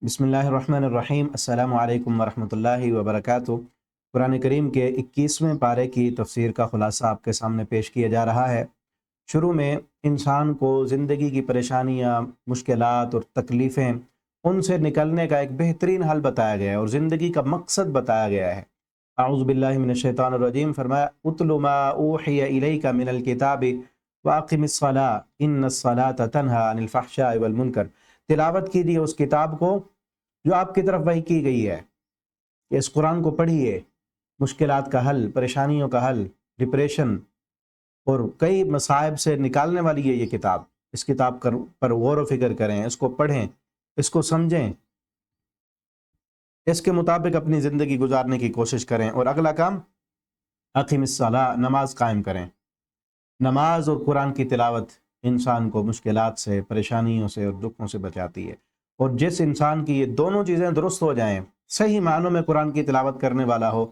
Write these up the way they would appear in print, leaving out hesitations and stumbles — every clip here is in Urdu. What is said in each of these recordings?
بسم اللہ الرحمن الرحیم۔ السلام علیکم ورحمۃ اللہ وبرکاتہ۔ قرآن کریم کے 21ویں پارے کی تفسیر کا خلاصہ آپ کے سامنے پیش کیا جا رہا ہے۔ شروع میں انسان کو زندگی کی پریشانیاں، مشکلات اور تکلیفیں، ان سے نکلنے کا ایک بہترین حل بتایا گیا ہے اور زندگی کا مقصد بتایا گیا ہے۔ اعوذ باللہ من الشیطان الرجیم، فرمایا اتل ما اوحی الیک من الکتاب واقم الصلاۃ ان الصلاۃ تنہی عن الفحشاء والمنکر۔ تلاوت کیجیے اس کتاب کو جو آپ کی طرف وحی کی گئی ہے، کہ اس قرآن کو پڑھیے۔ مشکلات کا حل، پریشانیوں کا حل، ڈپریشن اور کئی مصائب سے نکالنے والی ہے یہ کتاب۔ اس کتاب پر غور و فکر کریں، اس کو پڑھیں، اس کو سمجھیں، اس کے مطابق اپنی زندگی گزارنے کی کوشش کریں۔ اور اگلا کام، اقیم الصلاۃ، نماز قائم کریں۔ نماز اور قرآن کی تلاوت انسان کو مشکلات سے، پریشانیوں سے اور دکھوں سے بچاتی ہے۔ اور جس انسان کی یہ دونوں چیزیں درست ہو جائیں، صحیح معنوں میں قرآن کی تلاوت کرنے والا ہو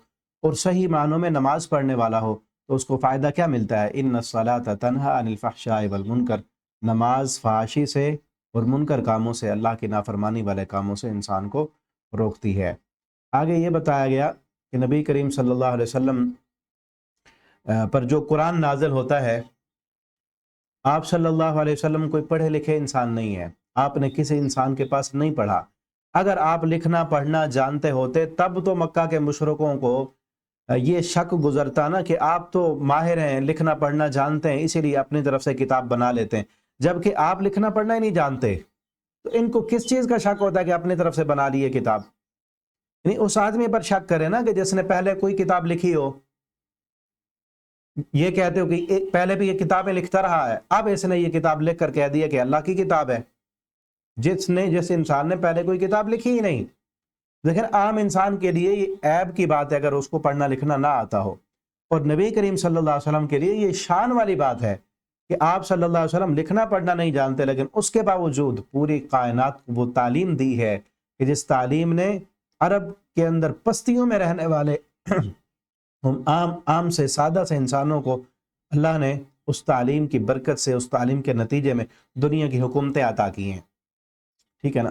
اور صحیح معنوں میں نماز پڑھنے والا ہو، تو اس کو فائدہ کیا ملتا ہے؟ ان الصلاۃ تنہی عن الفحشاء والمنکر۔ نماز فحاشی سے اور منکر کاموں سے، اللہ کی نافرمانی والے کاموں سے انسان کو روکتی ہے۔ آگے یہ بتایا گیا کہ نبی کریم صلی اللہ علیہ وسلم پر جو قرآن نازل ہوتا ہے، آپ صلی اللہ علیہ وسلم کوئی پڑھے لکھے انسان نہیں ہے، آپ نے کسی انسان کے پاس نہیں پڑھا۔ اگر آپ لکھنا پڑھنا جانتے ہوتے تب تو مکہ کے مشرکوں کو یہ شک گزرتا نا کہ آپ تو ماہر ہیں، لکھنا پڑھنا جانتے ہیں، اسی لیے اپنی طرف سے کتاب بنا لیتے ہیں، جبکہ آپ لکھنا پڑھنا ہی نہیں جانتے، تو ان کو کس چیز کا شک ہوتا ہے کہ اپنی طرف سے بنا لیے کتاب؟ یعنی اس آدمی پر شک کرے نا کہ جس نے پہلے کوئی کتاب لکھی ہو۔ یہ کہتے ہو کہ پہلے بھی یہ کتابیں لکھتا رہا ہے، اب اس نے یہ کتاب لکھ کر کہہ دیا کہ اللہ کی کتاب ہے، جس انسان نے پہلے کوئی کتاب لکھی ہی نہیں۔ لیکن عام انسان کے لیے یہ عیب کی بات ہے اگر اس کو پڑھنا لکھنا نہ آتا ہو، اور نبی کریم صلی اللہ علیہ وسلم کے لیے یہ شان والی بات ہے کہ آپ صلی اللہ علیہ وسلم لکھنا پڑھنا نہیں جانتے، لیکن اس کے باوجود پوری کائنات کو وہ تعلیم دی ہے کہ جس تعلیم نے عرب کے اندر پستیوں میں رہنے والے عام سے سادہ سے انسانوں کو اللہ نے اس تعلیم کی برکت سے، اس تعلیم کے نتیجے میں دنیا کی حکومتیں عطا کی ہیں۔ ٹھیک ہے نا؟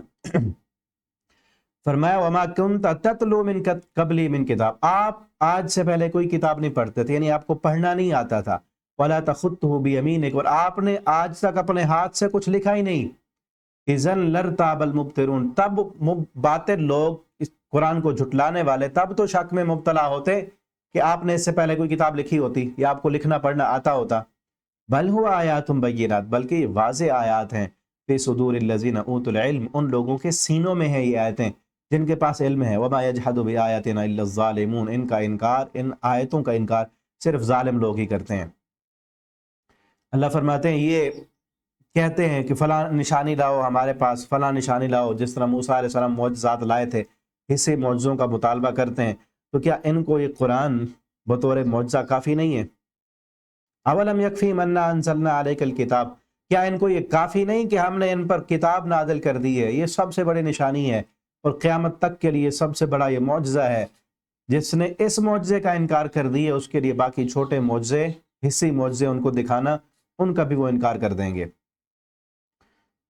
فرمایا وما کنت تتلو من قبلی من کتاب، آپ آج سے پہلے کوئی کتاب نہیں پڑھتے تھے، یعنی آپ کو پڑھنا نہیں آتا تھا۔ ولا تخطہ بیمینک، اور آپ نے آج تک اپنے ہاتھ سے کچھ لکھا ہی نہیں۔ اذن لرتاب المبطلون، تب باطل لوگ اس قرآن کو جھٹلانے والے تب تو شک میں مبتلا ہوتے کہ آپ نے اس سے پہلے کوئی کتاب لکھی ہوتی یا آپ کو لکھنا پڑھنا آتا ہوتا۔ بل ہوا آیات بینات، بلکہ یہ واضح آیات ہیں، فی صدور الذین اوتوا العلم، ان لوگوں کے سینوں میں ہیں یہ آیتیں جن کے پاس علم ہے۔ وما یجحد بآیاتنا الا الظالمون، ان کا انکار، ان آیتوں کا انکار صرف ظالم لوگ ہی کرتے ہیں۔ اللہ فرماتے ہیں یہ کہتے ہیں کہ فلاں نشانی لاؤ ہمارے پاس، فلاں نشانی لاؤ، جس طرح موسیٰ علیہ السلام معجزات لائے تھے، حصے معجزوں کا مطالبہ کرتے ہیں، تو کیا ان کو یہ قرآن بطور معجزہ کافی نہیں ہے؟ اولم یکفیہم انا انزلنا علیک الکتاب، کیا ان کو یہ کافی نہیں کہ ہم نے ان پر کتاب نازل کر دی ہے؟ یہ سب سے بڑی نشانی ہے اور قیامت تک کے لیے سب سے بڑا یہ معجزہ ہے۔ جس نے اس معجزے کا انکار کر دیا اس کے لیے باقی چھوٹے معجزے، حصی معجزے ان کو دکھانا، ان کا بھی وہ انکار کر دیں گے۔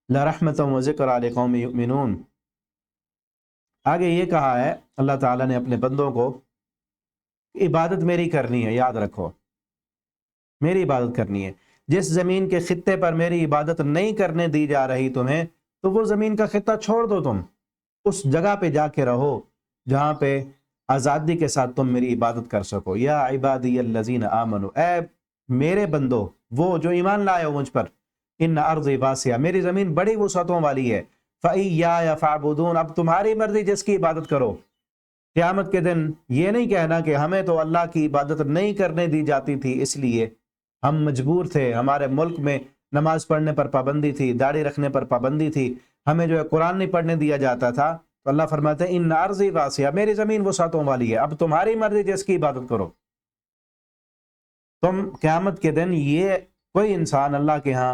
لرحمۃ و ذکر لقوم یؤمنون، آگے یہ کہا ہے اللہ تعالیٰ نے اپنے بندوں کو، عبادت میری کرنی ہے، یاد رکھو میری عبادت کرنی ہے۔ جس زمین کے خطے پر میری عبادت نہیں کرنے دی جا رہی تمہیں، تو وہ زمین کا خطہ چھوڑ دو، تم اس جگہ پہ جا کے رہو جہاں پہ آزادی کے ساتھ تم میری عبادت کر سکو۔ یا عبادی الذین آمنوا، اے میرے بندو وہ جو ایمان لائے ہو مجھ پر، ان ارضی واسعہ، میری زمین بڑی وسعتوں والی ہے، فإیایا فاعبدون، اب تمہاری مرضی جس کی عبادت کرو۔ قیامت کے دن یہ نہیں کہنا کہ ہمیں تو اللہ کی عبادت نہیں کرنے دی جاتی تھی اس لیے ہم مجبور تھے، ہمارے ملک میں نماز پڑھنے پر پابندی تھی، داڑھی رکھنے پر پابندی تھی، ہمیں جو ہے قرآن نہیں پڑھنے دیا جاتا تھا، تو اللہ فرماتے ہیں ان ارضی واسعہ، میری زمین وسعتوں والی ہے، اب تمہاری مرضی جس کی عبادت کرو۔ تم قیامت کے دن یہ کوئی انسان اللہ کے ہاں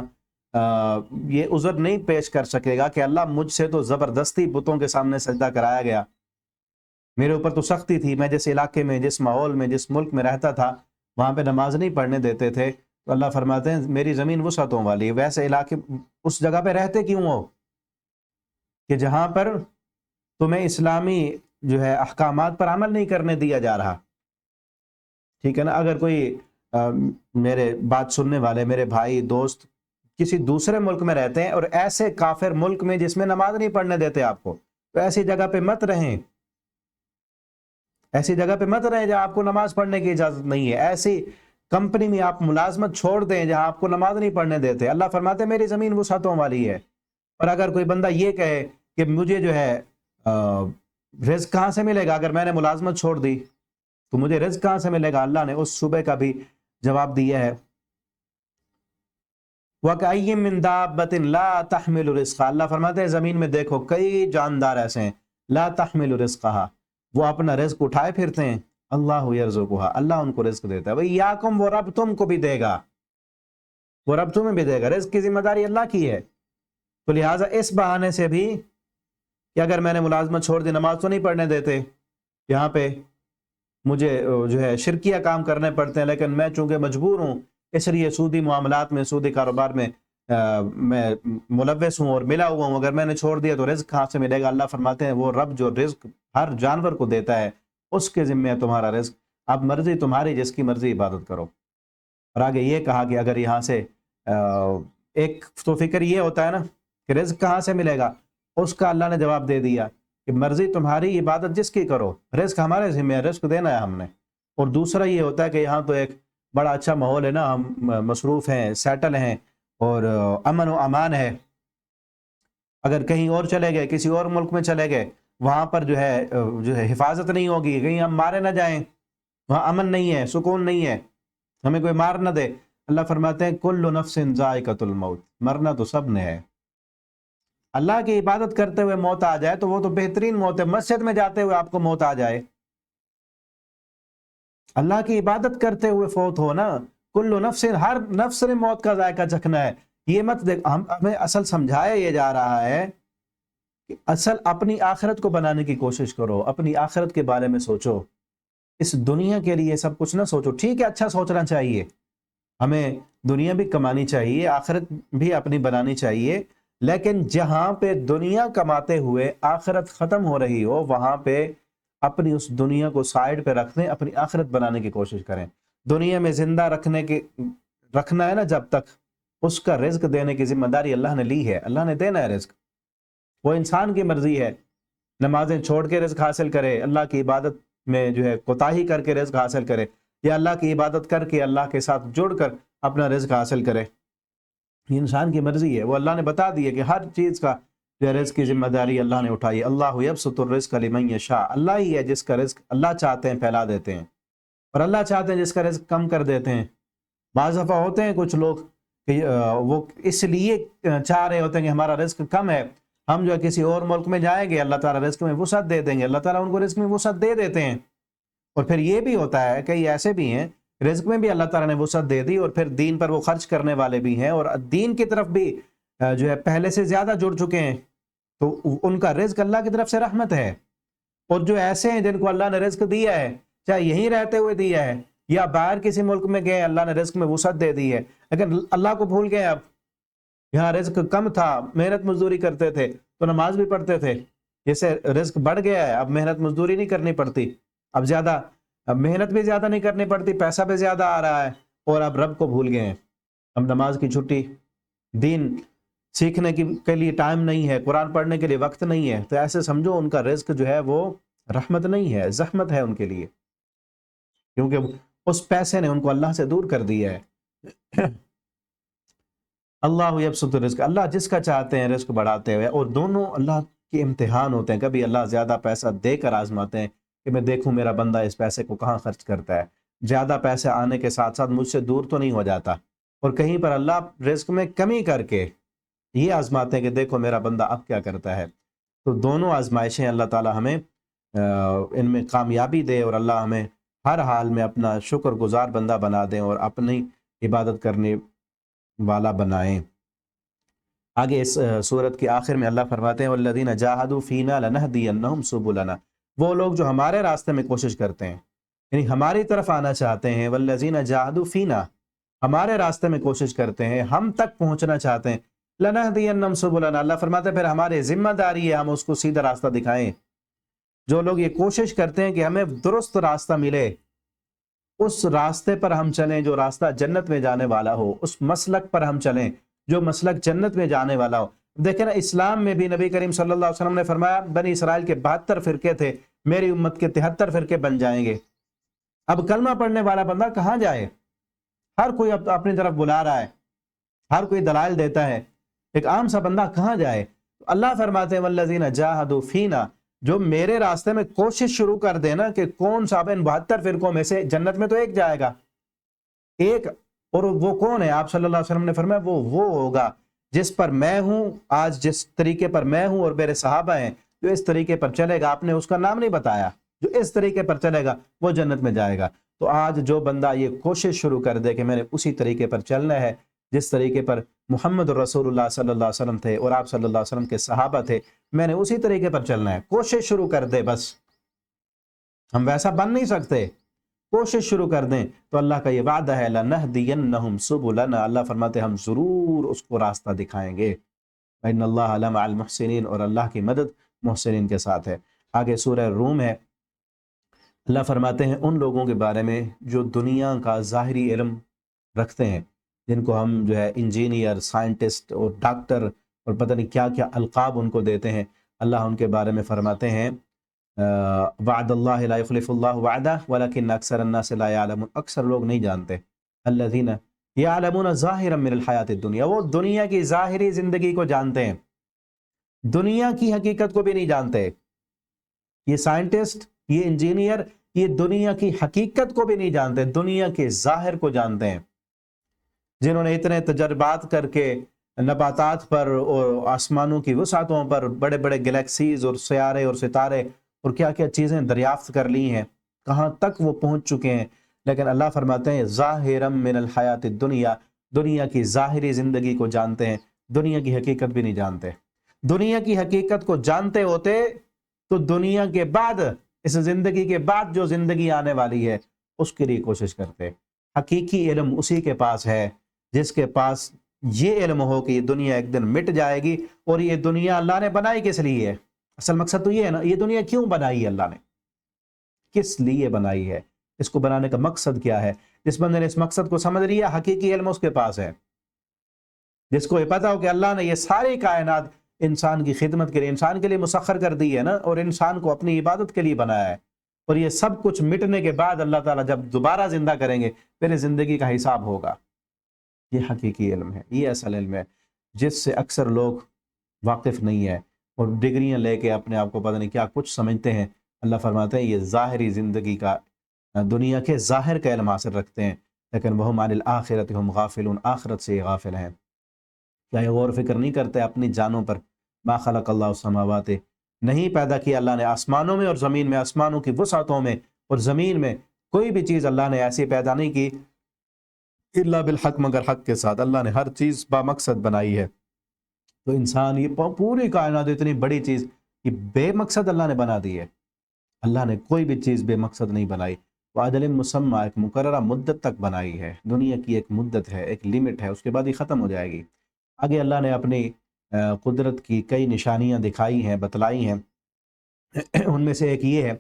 یہ عذر نہیں پیش کر سکے گا کہ اللہ مجھ سے تو زبردستی بتوں کے سامنے سجدہ کرایا گیا، میرے اوپر تو سختی تھی، میں جس علاقے میں، جس ماحول میں، جس ملک میں رہتا تھا وہاں پہ نماز نہیں پڑھنے دیتے تھے، تو اللہ فرماتے ہیں میری زمین وسعتوں والی ہے۔ ویسے علاقے اس جگہ پہ رہتے کیوں ہو کہ جہاں پر تمہیں اسلامی جو ہے احکامات پر عمل نہیں کرنے دیا جا رہا، ٹھیک ہے نا۔ اگر کوئی میرے بات سننے والے میرے بھائی دوست کسی دوسرے ملک میں رہتے ہیں اور ایسے کافر ملک میں جس میں نماز نہیں پڑھنے دیتے آپ کو، تو ایسی جگہ پہ مت رہیں، ایسی جگہ پہ مت رہیں جہاں آپ کو نماز پڑھنے کی اجازت نہیں ہے۔ ایسی کمپنی میں آپ ملازمت چھوڑ دیں جہاں آپ کو نماز نہیں پڑھنے دیتے۔ اللہ فرماتے ہیں میری زمین وسعتوں والی ہے۔ اور اگر کوئی بندہ یہ کہے کہ مجھے جو ہے رزق کہاں سے ملے گا، اگر میں نے ملازمت چھوڑ دی تو مجھے رزق کہاں سے ملے گا، اللہ نے اس صوبے کا بھی جواب دیا ہے۔ وَكَأَيٍّ مِّن دَابَّةٍ لَا تَحْمِلُ رِزْقَهَا، اللہ فرماتے ہیں زمین میں دیکھو کئی جاندار ایسے ہیں، لا تحمل رزقها، وہ اپنا رزق اٹھائے پھرتے ہیں، اللہ یرزقها، اللہ ان کو رزق دیتا ہے۔ بھئی یاکم، وہ رب تم کو بھی دے گا، وہ رب تمہیں بھی دے گا، رزق کی ذمہ داری اللہ کی ہے۔ تو لہٰذا اس بہانے سے بھی کہ اگر میں نے ملازمت چھوڑ دی، نماز تو نہیں پڑھنے دیتے، یہاں پہ مجھے جو ہے شرکیہ کام کرنے پڑتے ہیں، لیکن میں چونکہ مجبور ہوں اس لیے سودی معاملات میں، سودی کاروبار میں میں ملوث ہوں اور ملا ہوا ہوں، اگر میں نے چھوڑ دیا تو رزق کہاں سے ملے گا؟ اللہ فرماتے ہیں وہ رب جو رزق ہر جانور کو دیتا ہے اس کے ذمہ ہے تمہارا رزق، اب مرضی تمہاری، جس کی مرضی عبادت کرو۔ اور آگے یہ کہا کہ اگر یہاں سے ایک تو فکر یہ ہوتا ہے نا کہ رزق کہاں سے ملے گا، اس کا اللہ نے جواب دے دیا کہ مرضی تمہاری، عبادت جس کی کرو، رزق ہمارے ذمہ ہے، رزق دینا ہے ہم نے۔ اور دوسرا یہ ہوتا ہے کہ یہاں تو ایک بڑا اچھا ماحول ہے نا، ہم مصروف ہیں، سیٹل ہیں اور امن و امان ہے۔ اگر کہیں اور چلے گئے، کسی اور ملک میں چلے گئے، وہاں پر جو ہے حفاظت نہیں ہوگی، کہیں ہم مارے نہ جائیں، وہاں امن نہیں ہے، سکون نہیں ہے، ہمیں کوئی مار نہ دے۔ اللہ فرماتے ہیں کل نفس ذائقۃ الموت، مرنا تو سب نے ہے۔ اللہ کی عبادت کرتے ہوئے موت آ جائے تو وہ تو بہترین موت ہے، مسجد میں جاتے ہوئے آپ کو موت آ جائے، اللہ کی عبادت کرتے ہوئے فوت ہو نا، کل نفس، ہر نفس نے موت کا ذائقہ چکھنا ہے۔ یہ مت دیکھ، ہمیں اصل سمجھایا یہ جا رہا ہے کہ اصل اپنی آخرت کو بنانے کی کوشش کرو، اپنی آخرت کے بارے میں سوچو، اس دنیا کے لیے سب کچھ نہ سوچو۔ ٹھیک ہے اچھا سوچنا چاہیے، ہمیں دنیا بھی کمانی چاہیے، آخرت بھی اپنی بنانی چاہیے، لیکن جہاں پہ دنیا کماتے ہوئے آخرت ختم ہو رہی ہو وہاں پہ اپنی اس دنیا کو سائیڈ پہ رکھ دیں، اپنی آخرت بنانے کی کوشش کریں۔ دنیا میں زندہ رکھنا ہے نا جب تک، اس کا رزق دینے کی ذمہ داری اللہ نے لی ہے، اللہ نے دینا ہے رزق، وہ انسان کی مرضی ہے، نمازیں چھوڑ کے رزق حاصل کرے، اللہ کی عبادت میں جو ہے کوتاہی کر کے رزق حاصل کرے، یا اللہ کی عبادت کر کے اللہ کے ساتھ جڑ کر اپنا رزق حاصل کرے، یہ انسان کی مرضی ہے۔ وہ اللہ نے بتا دی ہے کہ ہر چیز کا جو رزق کی ذمہ داری اللہ نے اٹھائی۔ اللہ یبسط الرزق لمن یشاء، اللہ ہی ہے جس کا رزق اللہ چاہتے ہیں پھیلا دیتے ہیں، اور اللہ چاہتے ہیں جس کا رزق کم کر دیتے ہیں۔ بعض دفعہ ہوتے ہیں کچھ لوگ کہ وہ اس لیے چاہ رہے ہوتے ہیں کہ ہمارا رزق کم ہے، ہم جو ہے کسی اور ملک میں جائیں گے، اللہ تعالیٰ رزق میں وسعت دے دیں گے، اللہ تعالیٰ ان کو رزق میں وسعت دے دیتے ہیں۔ اور پھر یہ بھی ہوتا ہے، کئی ایسے بھی ہیں رزق میں بھی اللہ تعالیٰ نے وسعت دے دی اور پھر دین پر وہ خرچ کرنے والے بھی ہیں اور دین کی طرف بھی جو ہے پہلے سے زیادہ جڑ چکے ہیں، تو ان کا رزق اللہ کی طرف سے رحمت ہے۔ اور جو ایسے ہیں جن کو اللہ نے رزق دیا ہے، چاہے یہیں رہتے ہوئے دیا ہے یا باہر کسی ملک میں گئے، اللہ نے رزق میں وسعت دے دی ہے، لیکن اللہ کو بھول گئے۔ اب یہاں رزق کم تھا، محنت مزدوری کرتے تھے تو نماز بھی پڑھتے تھے، جیسے رزق بڑھ گیا ہے اب محنت مزدوری نہیں کرنی پڑتی، اب محنت بھی زیادہ نہیں کرنی پڑتی، پیسہ بھی زیادہ آ رہا ہے، اور اب رب کو بھول گئے ہیں۔ اب نماز کی چھٹی، دین سیکھنے کے لیے ٹائم نہیں ہے، قرآن پڑھنے کے لیے وقت نہیں ہے، تو ایسے سمجھو ان کا رزق جو ہے وہ رحمت نہیں ہے، زحمت ہے ان کے لیے، کیونکہ اس پیسے نے ان کو اللہ سے دور کر دیا ہے۔ اللہ یبسط الرزق، اللہ جس کا چاہتے ہیں رزق بڑھاتے ہوئے، اور دونوں اللہ کے امتحان ہوتے ہیں، کبھی اللہ زیادہ پیسہ دے کر آزماتے ہیں کہ میں دیکھوں میرا بندہ اس پیسے کو کہاں خرچ کرتا ہے، زیادہ پیسے آنے کے ساتھ ساتھ مجھ سے دور تو نہیں ہو جاتا، اور کہیں پر اللہ رزق میں کمی کر کے یہ آزماتے ہیں کہ دیکھو میرا بندہ اب کیا کرتا ہے۔ تو دونوں آزمائشیں اللہ تعالی ہمیں ان میں کامیابی دے، اور اللہ ہمیں ہر حال میں اپنا شکر گزار بندہ بنا دیں اور اپنی عبادت کرنے والا بنائیں۔ آگے اس سورت کے آخر میں اللہ فرماتے ہیں والذین جاہدوا فینا لنہدینہم سبلنا، وہ لوگ جو ہمارے راستے میں کوشش کرتے ہیں، یعنی ہماری طرف آنا چاہتے ہیں، والذین جاہدوا فینا، ہمارے راستے میں کوشش کرتے ہیں، ہم تک پہنچنا چاہتے ہیں، لنہدینہم سبلنا، اللہ فرماتے ہیں پھر ہماری ذمہ داری ہے ہم اس کو سیدھا راستہ دکھائیں، جو لوگ یہ کوشش کرتے ہیں کہ ہمیں درست راستہ ملے، اس راستے پر ہم چلیں جو راستہ جنت میں جانے والا ہو، اس مسلک پر ہم چلیں جو مسلک جنت میں جانے والا ہو۔ دیکھیں نا، اسلام میں بھی نبی کریم صلی اللہ علیہ وسلم نے فرمایا بنی اسرائیل کے 72 فرقے تھے، میری امت کے 73 فرقے بن جائیں گے۔ اب کلمہ پڑھنے والا بندہ کہاں جائے؟ ہر کوئی اپنی طرف بلا رہا ہے، ہر کوئی دلائل دیتا ہے، ایک عام سا بندہ کہاں جائے؟ اللہ فرماتے ہیں والذین جاہدوا فینا، جو میرے راستے میں کوشش شروع کر دے نا، کہ کون سا ان 72 فرقوں میں سے جنت میں تو ایک جائے گا، ایک، اور وہ کون ہے؟ آپ صلی اللہ علیہ وسلم نے فرمایا وہ ہوگا جس پر میں ہوں، آج جس طریقے پر میں ہوں اور میرے صحابہ ہیں، جو اس طریقے پر چلے گا، آپ نے اس کا نام نہیں بتایا، جو اس طریقے پر چلے گا وہ جنت میں جائے گا۔ تو آج جو بندہ یہ کوشش شروع کر دے کہ میں نے اسی طریقے پر چلنا ہے جس طریقے پر محمد رسول اللہ صلی اللہ علیہ وسلم تھے اور آپ صلی اللہ علیہ وسلم کے صحابہ تھے، میں نے اسی طریقے پر چلنا ہے، کوشش شروع کر دے، بس ہم ویسا بن نہیں سکتے، کوشش شروع کر دیں تو اللہ کا یہ وعدہ ہے لَنَهْدِيَنَّهُمْ سُبُلَنَا، اللہ فرماتے ہیں ہم ضرور اس کو راستہ دکھائیں گے، وَإِنَّ اللَّهَ لَمَعَ الْمُحْسِنِينَ، اور اللہ کی مدد محسنین کے ساتھ ہے۔ آگے سورہ روم ہے، اللہ فرماتے ہیں ان لوگوں کے بارے میں جو دنیا کا ظاہری علم رکھتے ہیں، جن کو ہم جو ہے انجینئر، سائنٹسٹ اور ڈاکٹر اور پتہ نہیں کیا کیا القاب ان کو دیتے ہیں، اللہ ان کے بارے میں فرماتے ہیں وعد اللہ لا یخلف اللہ وعدہ ولکن اکثر الناس لا یعلمون، اکثر لوگ نہیں جانتے، الذین یعلمون ظاہرا من الحیات الدنیا، وہ دنیا کی ظاہری زندگی کو جانتے ہیں، دنیا کی حقیقت کو بھی نہیں جانتے۔ یہ سائنٹسٹ، یہ انجینئر، یہ دنیا کی حقیقت کو بھی نہیں جانتے، دنیا کے ظاہر کو جانتے ہیں، جنہوں نے اتنے تجربات کر کے نباتات پر اور آسمانوں کی وسعتوں پر بڑے بڑے گلیکسیز اور سیارے اور ستارے اور کیا کیا چیزیں دریافت کر لی ہیں، کہاں تک وہ پہنچ چکے ہیں، لیکن اللہ فرماتے ہیں ظاہرا من الحیات الدنیا، دنیا کی ظاہری زندگی کو جانتے ہیں، دنیا کی حقیقت بھی نہیں جانتے۔ دنیا کی حقیقت کو جانتے ہوتے تو دنیا کے بعد، اس زندگی کے بعد جو زندگی آنے والی ہے اس کے لیے کوشش کرتے۔ حقیقی علم اسی کے پاس ہے جس کے پاس یہ علم ہو کہ یہ دنیا ایک دن مٹ جائے گی، اور یہ دنیا اللہ نے بنائی کس لیے ہے؟ اصل مقصد تو یہ ہے نا، یہ دنیا کیوں بنائی ہے اللہ نے، کس لیے بنائی ہے، اس کو بنانے کا مقصد کیا ہے؟ جس بندے نے اس مقصد کو سمجھ لیا، حقیقی علم اس کے پاس ہے، جس کو یہ پتا ہو کہ اللہ نے یہ ساری کائنات انسان کی خدمت کے لیے، انسان کے لیے مسخر کر دی ہے نا، اور انسان کو اپنی عبادت کے لیے بنایا ہے، اور یہ سب کچھ مٹنے کے بعد اللہ تعالیٰ جب دوبارہ زندہ کریں گے پھر زندگی کا حساب ہوگا۔ یہ حقیقی علم ہے، یہ اصل علم ہے جس سے اکثر لوگ واقف نہیں ہے، اور ڈگریاں لے کے اپنے آپ کو پتہ نہیں کیا کچھ سمجھتے ہیں۔ اللہ فرماتے ہیں یہ ظاہری زندگی کا، دنیا کے ظاہر کا علم حاصل رکھتے ہیں، لیکن وہم عن الآخرۃ ہم غافلون، آخرت سے غافل ہیں۔ کیا یہ غور و فکر نہیں کرتے اپنی جانوں پر؟ ما خلق اللہ السماوات، نہیں پیدا کیا اللہ نے آسمانوں میں اور زمین میں، آسمانوں کی وسعتوں میں اور زمین میں کوئی بھی چیز اللہ نے ایسی پیدا نہیں کی الا بالحق، مگر حق کے ساتھ، اللہ نے ہر چیز با مقصد بنائی ہے۔ تو انسان، یہ پوری کائنات اتنی بڑی چیز یہ بے مقصد اللہ نے بنا دی ہے؟ اللہ نے کوئی بھی چیز بے مقصد نہیں بنائی، وَأَجَلٍ مُّسَمَّى، ایک مقررہ مدت تک بنائی ہے، دنیا کی ایک مدت ہے، ایک لیمٹ ہے، اس کے بعد یہ ختم ہو جائے گی۔ آگے اللہ نے اپنی قدرت کی کئی نشانیاں دکھائی ہیں، بتلائی ہیں، ان میں سے ایک یہ ہے،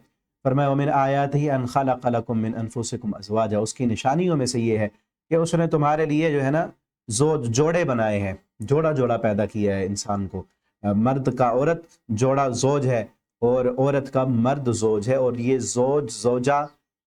فرمایا وَمِنْ آیَاتِهِ أَنْ خَلَقَ لَكُم مِّنْ أَنفُسِكُمْ أَزْوَاجًا، اس کی نشانیوں میں سے یہ ہے کہ اس نے تمہارے لیے جو ہے نا جوڑے بنائے ہیں، جوڑا جوڑا پیدا کیا ہے انسان کو، مرد کا عورت جوڑا زوج ہے، اور عورت کا مرد زوج ہے، اور یہ زوج زوجہ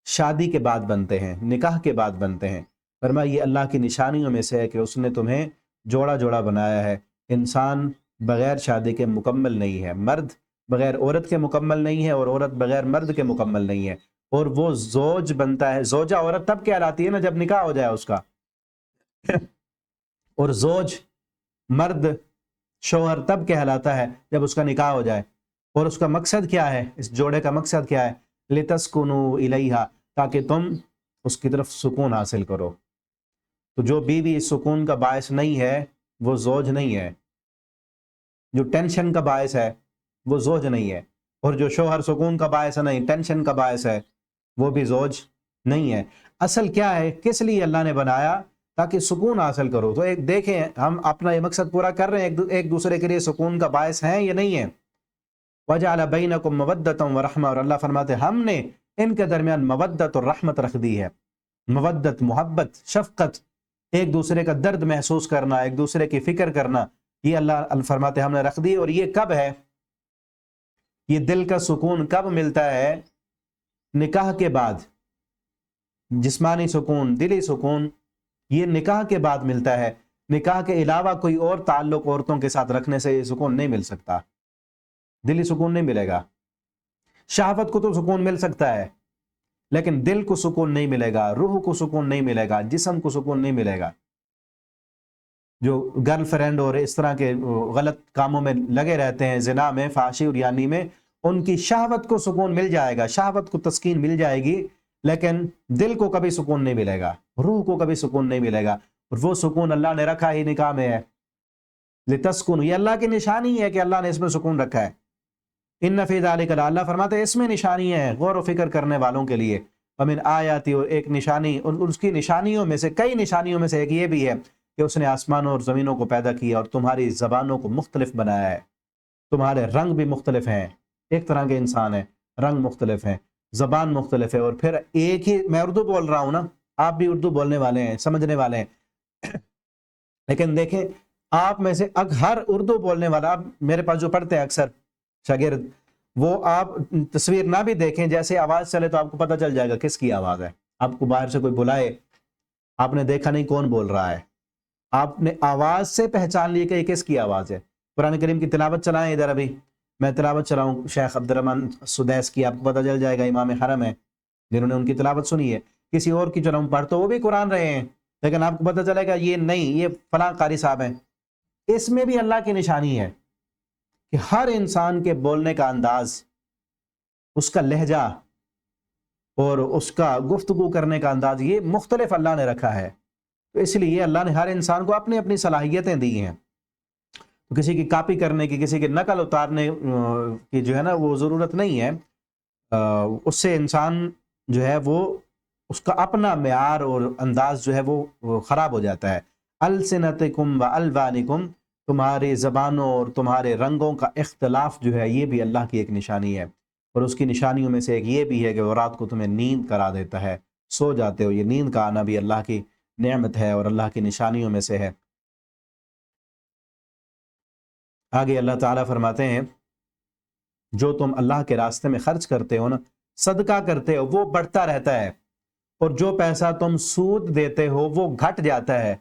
شادی کے بعد بنتے ہیں، نکاح کے بعد بنتے ہیں۔ فرمایا یہ اللہ کی نشانیوں میں سے ہے کہ اس نے تمہیں جوڑا جوڑا بنایا ہے، انسان بغیر شادی کے مکمل نہیں ہے، مرد بغیر عورت کے مکمل نہیں ہے، اور عورت بغیر مرد کے مکمل نہیں ہے، اور وہ زوج بنتا ہے، زوجہ عورت تب کہلاتی ہے نا جب نکاح ہو جائے اس کا، اور زوج مرد شوہر تب کہلاتا ہے جب اس کا نکاح ہو جائے۔ اور اس کا مقصد کیا ہے؟ اس جوڑے کا مقصد کیا ہے؟ لِتَسْكُنُوا إِلَيْهَا، تاکہ تم اس کی طرف سکون حاصل کرو۔ تو جو بیوی اس سکون کا باعث نہیں ہے وہ زوج نہیں ہے، جو ٹینشن کا باعث ہے وہ زوج نہیں ہے، اور جو شوہر سکون کا باعث نہیں، ٹینشن کا باعث ہے، وہ بھی زوج نہیں ہے۔ اصل کیا ہے؟ کس لیے اللہ نے بنایا؟ تاکہ سکون حاصل کرو۔ تو ایک دیکھیں ہم اپنا یہ مقصد پورا کر رہے ہیں، ایک دوسرے کے لیے سکون کا باعث ہیں یا نہیں ہیں؟ وجعل بینکم مودۃ ورحمہ، اور اللہ فرماتے ہیں ہم نے ان کے درمیان مودت اور رحمت رکھ دی ہے۔ مودت، محبت، شفقت، ایک دوسرے کا درد محسوس کرنا، ایک دوسرے کی فکر کرنا، یہ اللہ فرماتے ہیں ہم نے رکھ دی۔ اور یہ کب ہے؟ یہ دل کا سکون کب ملتا ہے؟ نکاح کے بعد۔ جسمانی سکون، دلی سکون، یہ نکاح کے بعد ملتا ہے۔ نکاح کے علاوہ کوئی اور تعلق عورتوں کے ساتھ رکھنے سے یہ سکون نہیں مل سکتا، دلی سکون نہیں ملے گا۔ شہوت کو تو سکون مل سکتا ہے، لیکن دل کو سکون نہیں ملے گا، روح کو سکون نہیں ملے گا، جسم کو سکون نہیں ملے گا۔ جو گرل فرینڈ اور اس طرح کے غلط کاموں میں لگے رہتے ہیں، زنا میں، فحاشی اور یانی میں، ان کی شہوت کو سکون مل جائے گا، شہوت کو تسکین مل جائے گی، لیکن دل کو کبھی سکون نہیں ملے گا، روح کو کبھی سکون نہیں ملے گا۔ اور وہ سکون اللہ نے رکھا ہی نکاح میں ہے، لتسکن، یہ اللہ کی نشانی ہے کہ اللہ نے اس میں سکون رکھا ہے۔ ان فی ذلک، اللہ فرماتے ہیں اس میں نشانی ہے غور و فکر کرنے والوں کے لیے۔ ومن آیاتی، اور ایک نشانی، اس کی نشانیوں میں سے، کئی نشانیوں میں سے ایک یہ بھی ہے کہ اس نے آسمانوں اور زمینوں کو پیدا کیا اور تمہاری زبانوں کو مختلف بنایا ہے، تمہارے رنگ بھی مختلف ہیں، ایک طرح کے انسان ہیں، رنگ مختلف ہیں، زبان مختلف ہے، اور پھر ایک ہی، میں اردو بول رہا ہوں نا، آپ بھی اردو بولنے والے ہیں، سمجھنے والے ہیں، لیکن دیکھیں آپ میں سے ہر اردو بولنے والا، آپ میرے پاس جو پڑھتے ہیں اکثر شاگرد، وہ آپ تصویر نہ بھی دیکھیں، جیسے آواز چلے تو آپ کو پتہ چل جائے گا کس کی آواز ہے۔ آپ کو باہر سے کوئی بلائے، آپ نے دیکھا نہیں کون بول رہا ہے، آپ نے آواز سے پہچان لی کہ یہ کس کی آواز ہے۔ قرآن کریم کی تلاوت چلائیں ادھر، ابھی میں تلاوت چلاؤں شیخ عبد الرحمن سدیس کی، آپ کو پتہ چل جائے گا، امام حرم ہے، جنہوں نے ان کی تلاوت سنی ہے۔ کسی اور کی چلاؤں پڑھ تو وہ بھی قرآن رہے ہیں، لیکن آپ کو پتہ چلے گا یہ نہیں، یہ فلاں قاری صاحب ہیں۔ اس میں بھی اللہ کی نشانی ہے کہ ہر انسان کے بولنے کا انداز، اس کا لہجہ اور اس کا گفتگو کرنے کا انداز، یہ مختلف اللہ نے رکھا ہے۔ تو اس لیے اللہ نے ہر انسان کو اپنی اپنی صلاحیتیں دی ہیں، تو کسی کی کاپی کرنے کی، کسی کی نقل اتارنے کی جو ہے نا وہ ضرورت نہیں ہے۔ اس سے انسان جو ہے وہ، اس کا اپنا معیار اور انداز جو ہے وہ خراب ہو جاتا ہے۔ السنتکم و الوانکم، تمہاری زبانوں اور تمہارے رنگوں کا اختلاف جو ہے یہ بھی اللہ کی ایک نشانی ہے۔ اور اس کی نشانیوں میں سے ایک یہ بھی ہے کہ وہ رات کو تمہیں نیند کرا دیتا ہے، سو جاتے ہو، یہ نیند کا آنا بھی اللہ کی نعمت ہے اور اللہ کی نشانیوں میں سے ہے۔ آگے اللہ تعالیٰ فرماتے ہیں جو تم اللہ کے راستے میں خرچ کرتے ہو نا، صدقہ کرتے ہو، وہ بڑھتا رہتا ہے، اور جو پیسہ تم سود دیتے ہو وہ گھٹ جاتا ہے۔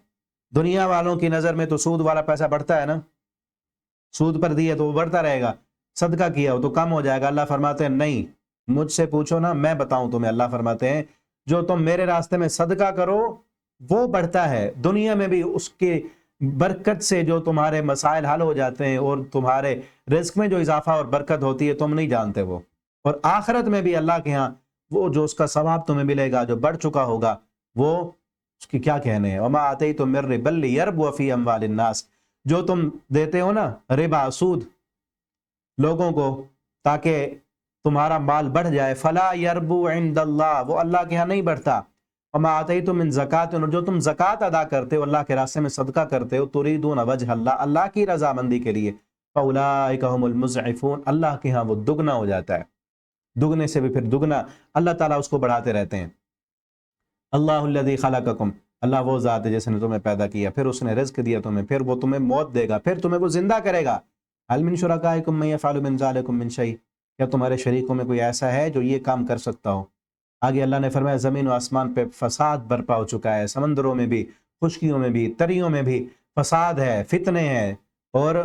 دنیا والوں کی نظر میں تو سود والا پیسہ بڑھتا ہے نا، سود پر دیا تو وہ بڑھتا رہے گا، صدقہ کیا ہو تو کم ہو جائے گا۔ اللہ فرماتے ہیں نہیں، مجھ سے پوچھو نا، میں بتاؤں تمہیں۔ اللہ فرماتے ہیں جو تم میرے راستے میں صدقہ کرو وہ بڑھتا ہے، دنیا میں بھی اس کے برکت سے جو تمہارے مسائل حل ہو جاتے ہیں، اور تمہارے رزق میں جو اضافہ اور برکت ہوتی ہے تم نہیں جانتے وہ، اور آخرت میں بھی اللہ کے ہاں وہ جو اس کا ثواب تمہیں ملے گا جو بڑھ چکا ہوگا، وہ اس کی کیا کہنے ہیں۔ وما آتیتم من ربا لیربو فی اموال الناس، جو تم دیتے ہو نا ربا، سود لوگوں کو تاکہ تمہارا مال بڑھ جائے، فلا یربو عند اللہ، وہ اللہ کے ہاں نہیں بڑھتا۔ وما آتیتم من زکات، جو تم زکات ادا کرتے ہو، اللہ کے راستے میں صدقہ کرتے ہو، تریدون وجہ اللہ، اللہ کی رضامندی کے لیے، فاولئک هم المضعفون، اللہ کے ہاں وہ دگنا ہو جاتا ہے، دگنے سے بھی پھر دگنا اللہ تعالیٰ اس کو بڑھاتے رہتے ہیں۔ اللہ الذی خلقکم، اللہ وہ ذات ہے جس نے تمہیں پیدا کیا، پھر اس نے رزق دیا تمہیں، پھر وہ تمہیں موت دے گا، پھر تمہیں وہ زندہ کرے گا۔ هل من شرکائکم من یفعل من ذلکم من شیء، کیا تمہارے شریکوں میں کوئی ایسا ہے جو یہ کام کر سکتا ہو؟ آگے اللہ نے فرمایا زمین و آسمان پہ فساد برپا ہو چکا ہے، سمندروں میں بھی، خشکیوں میں بھی، تریوں میں بھی فساد ہے، فتنے ہیں، اور